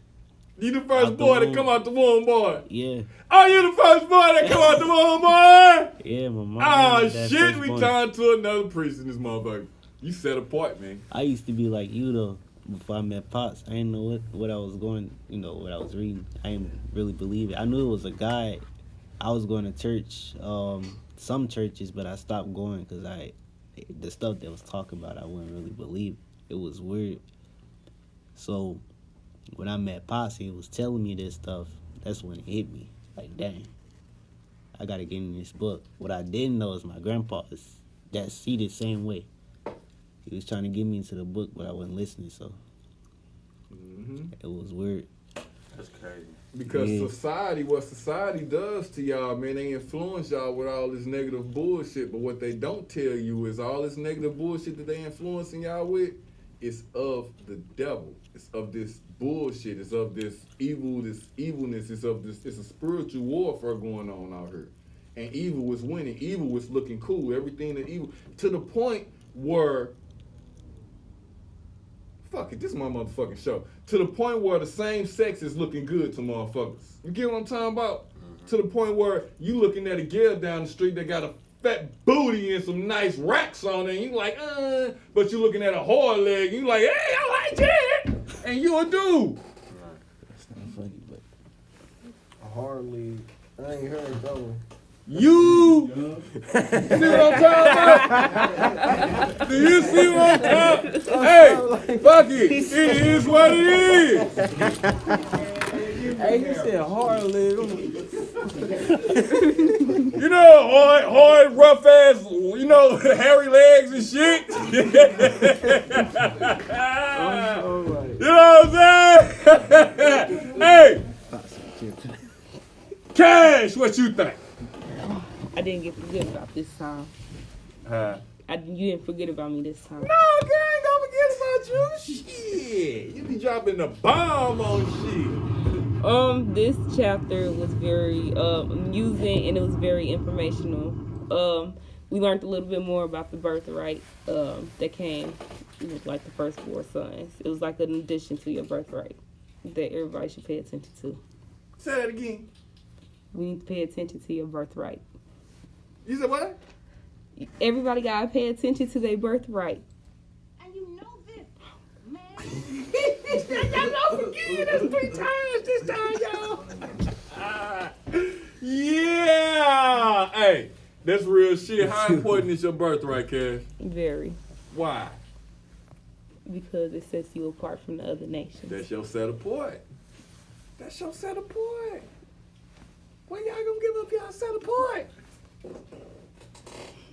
You the firstborn that come out the womb, boy? Yeah. Are you the firstborn that come out the womb, boy? Yeah, my mom. Oh, shit, we turned to another priest in this motherfucker. You set apart, man. I used to be like you, though, before I met Pops. I didn't know what I was going, what I was reading. I didn't really believe it. I knew it was a guy. I was going to church, some churches, but I stopped going because the stuff that was talking about, I wouldn't really believe. It was weird. So when I met Pops, he was telling me this stuff. That's when it hit me. Like, dang, I got to get in this book. What I didn't know is my grandpa see the same way. He was trying to get me into the book, but I wasn't listening, so it was weird. That's crazy. Because society, what society does to y'all, man, they influence y'all with all this negative bullshit. But what they don't tell you is all this negative bullshit that they influencing y'all with is of the devil. It's of this bullshit. It's of this evil, this evilness. It's of this. It's a spiritual warfare going on out here, and evil was winning. Evil was looking cool. Everything that evil, to the point where, fuck it, this is my motherfucking show. To the point where the same sex is looking good to motherfuckers. You get what I'm talking about? Mm-hmm. To the point where you looking at a girl down the street that got a fat booty and some nice racks on it, and you like, but you looking at a hard leg, and you like, hey, I like that, and you a dude. That's not funny, but Hardly. I ain't heard that one. You see what I'm talking about? Do you see what I'm talking about? Hey, fuck it. It is what it is. Hey, he said hardly. You know, hard, rough ass, you know, hairy legs and shit. You know what I'm saying? Hey, Cash, what you think? I didn't get forget about this time. You didn't forget about me this time. No, girl, I ain't gonna forget about you. Shit. You be dropping the bomb on shit. This chapter was very amusing and it was very informational. We learned a little bit more about the birthright that came. It was like the first 4 sons. It was like an addition to your birthright that everybody should pay attention to. Say that again. We need to pay attention to your birthright. You said what? Everybody gotta pay attention to their birthright. And you know this, man. Y'all don't forget that's 3 times this time, y'all. Yeah. Hey, that's real shit. How important is your birthright, Cash? Very. Why? Because it sets you apart from the other nations. That's your set apart. That's your set apart. When y'all gonna give up y'all set apart?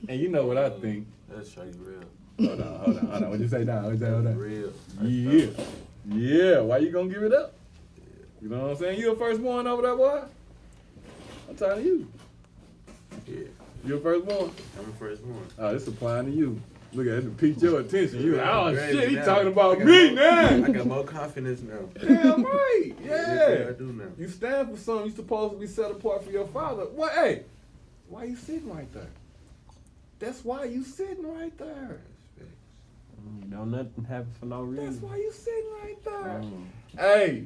And you know what I think. That's show you real. Hold on. What'd you say now? Hold on. Real. Yeah. Why you gonna give it up? You know what I'm saying? You the firstborn over there, boy? I'm talking to you. Yeah. You the firstborn? I'm the firstborn. Oh, this applying to you. Look at it, it piqued your attention. You like, oh Crazy shit, he now. talking about I got me more- now. I got more confidence now. Damn right. Yeah. I do now. You stand for something. You supposed to be set apart for your father. What? Hey, why you sitting right there? That's why you sitting right there. Don't nothing happen for no reason. That's why you sitting right there.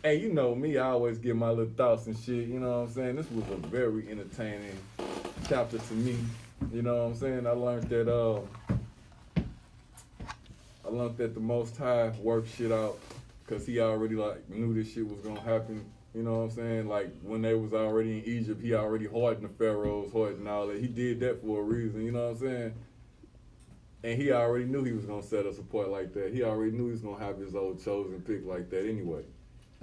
Hey, you know me. I always give my little thoughts and shit. You know what I'm saying? This was a very entertaining chapter to me. You know what I'm saying? I learned that the Most High worked shit out because he already like knew this shit was gonna happen. You know what I'm saying? Like when they was already in Egypt, he already hardened the Pharaoh's heart and all that. He did that for a reason. You know what I'm saying? And he already knew he was gonna set us apart like that. He already knew he was gonna have his old chosen pick like that anyway.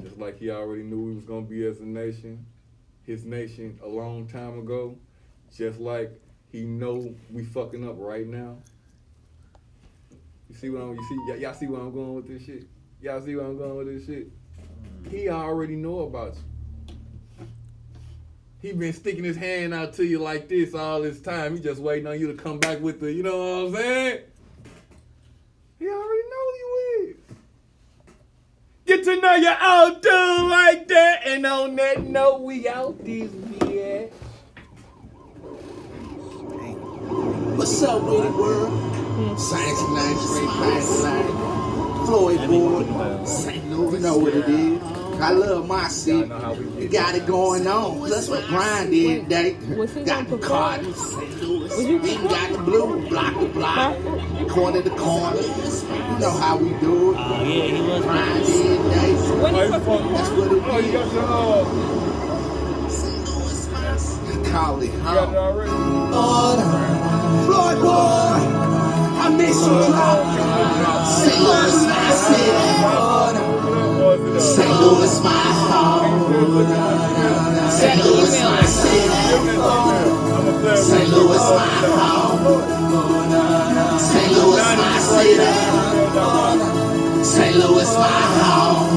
Just like he already knew we was gonna be as a nation, his nation a long time ago. Just like he know we fucking up right now. Y'all see where I'm going with this shit? Y'all see where I'm going with this shit? He already know about you. He been sticking his hand out to you like this all this time. He just waiting on you to come back with the, you know what I'm saying? He already know who you is. Get to know your old dude like that, and on that note, we out this bitch. What's up with it, world? Science and 93.9. Floyd Board. St. Louis, you know what it is. I love my city. We got it going on. Plus we grind every day. Got the carton, St. Louis. Even got the blue, block to block, corner to corner. You know how we do it. Yeah, he was grind every day. That's what it is. Call it home. Floyd boy, I miss you drop. St. Louis, my city. St. Louis, my home. St. Louis, my city. St. Louis, my home. St. Louis, my city. St. Louis, my home.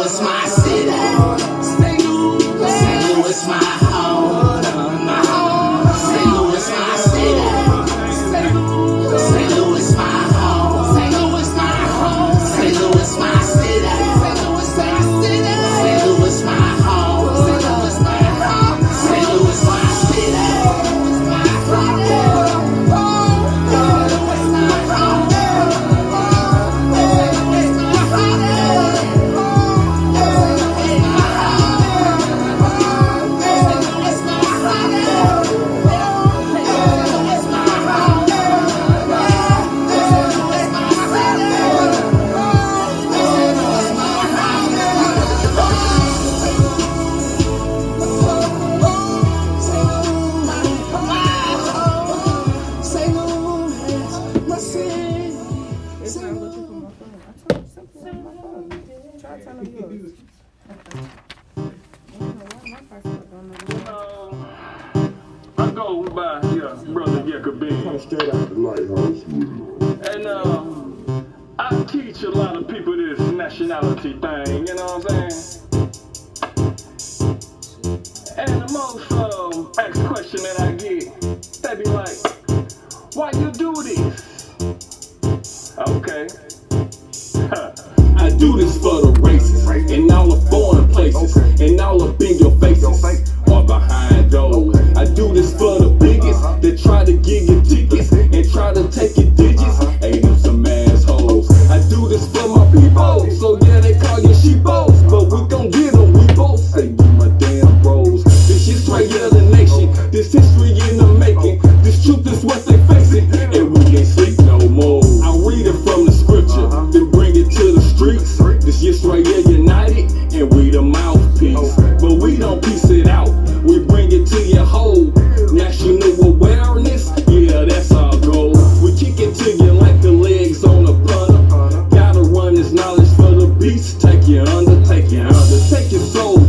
Louis my city. St. Louis my home. St. Louis my city. St. Louis my home. St. Louis my home. St. Louis my city. St. Louis my city. St. Louis my home. St. Louis my home. St. Louis my city. It's not looking for my phone. I told you something on my phone. Try to turn on yours. I don't know why my password don't know. I go by here, brother Jacobin. Straight out the lighthouse. And I teach a lot of people this nationality thing, you know what I'm saying? And the most asked question that I get, they be like, why you do this? Okay. I do this for the races, and all the foreign places, and all up in your faces, or behind doors. I do this for the biggest that try to give you tickets and try to take your digits. Ain't them some assholes. I do this for my people, so yeah, they call you sheepos, but we gon' get them. We both say you my damn bros. This Yisrael the nation, this history in the making. This truth is what they facing, and we ain't sleep no more. I read it from the scripture, then bring it to the streets. This Yisrael united, and we the mouthpiece. But we don't piece it out, we bring it to your whole national awareness. Yeah, that's our goal. We kick it to you like the legs on a punter. Gotta run this knowledge for the beast. Take you under, take your soul.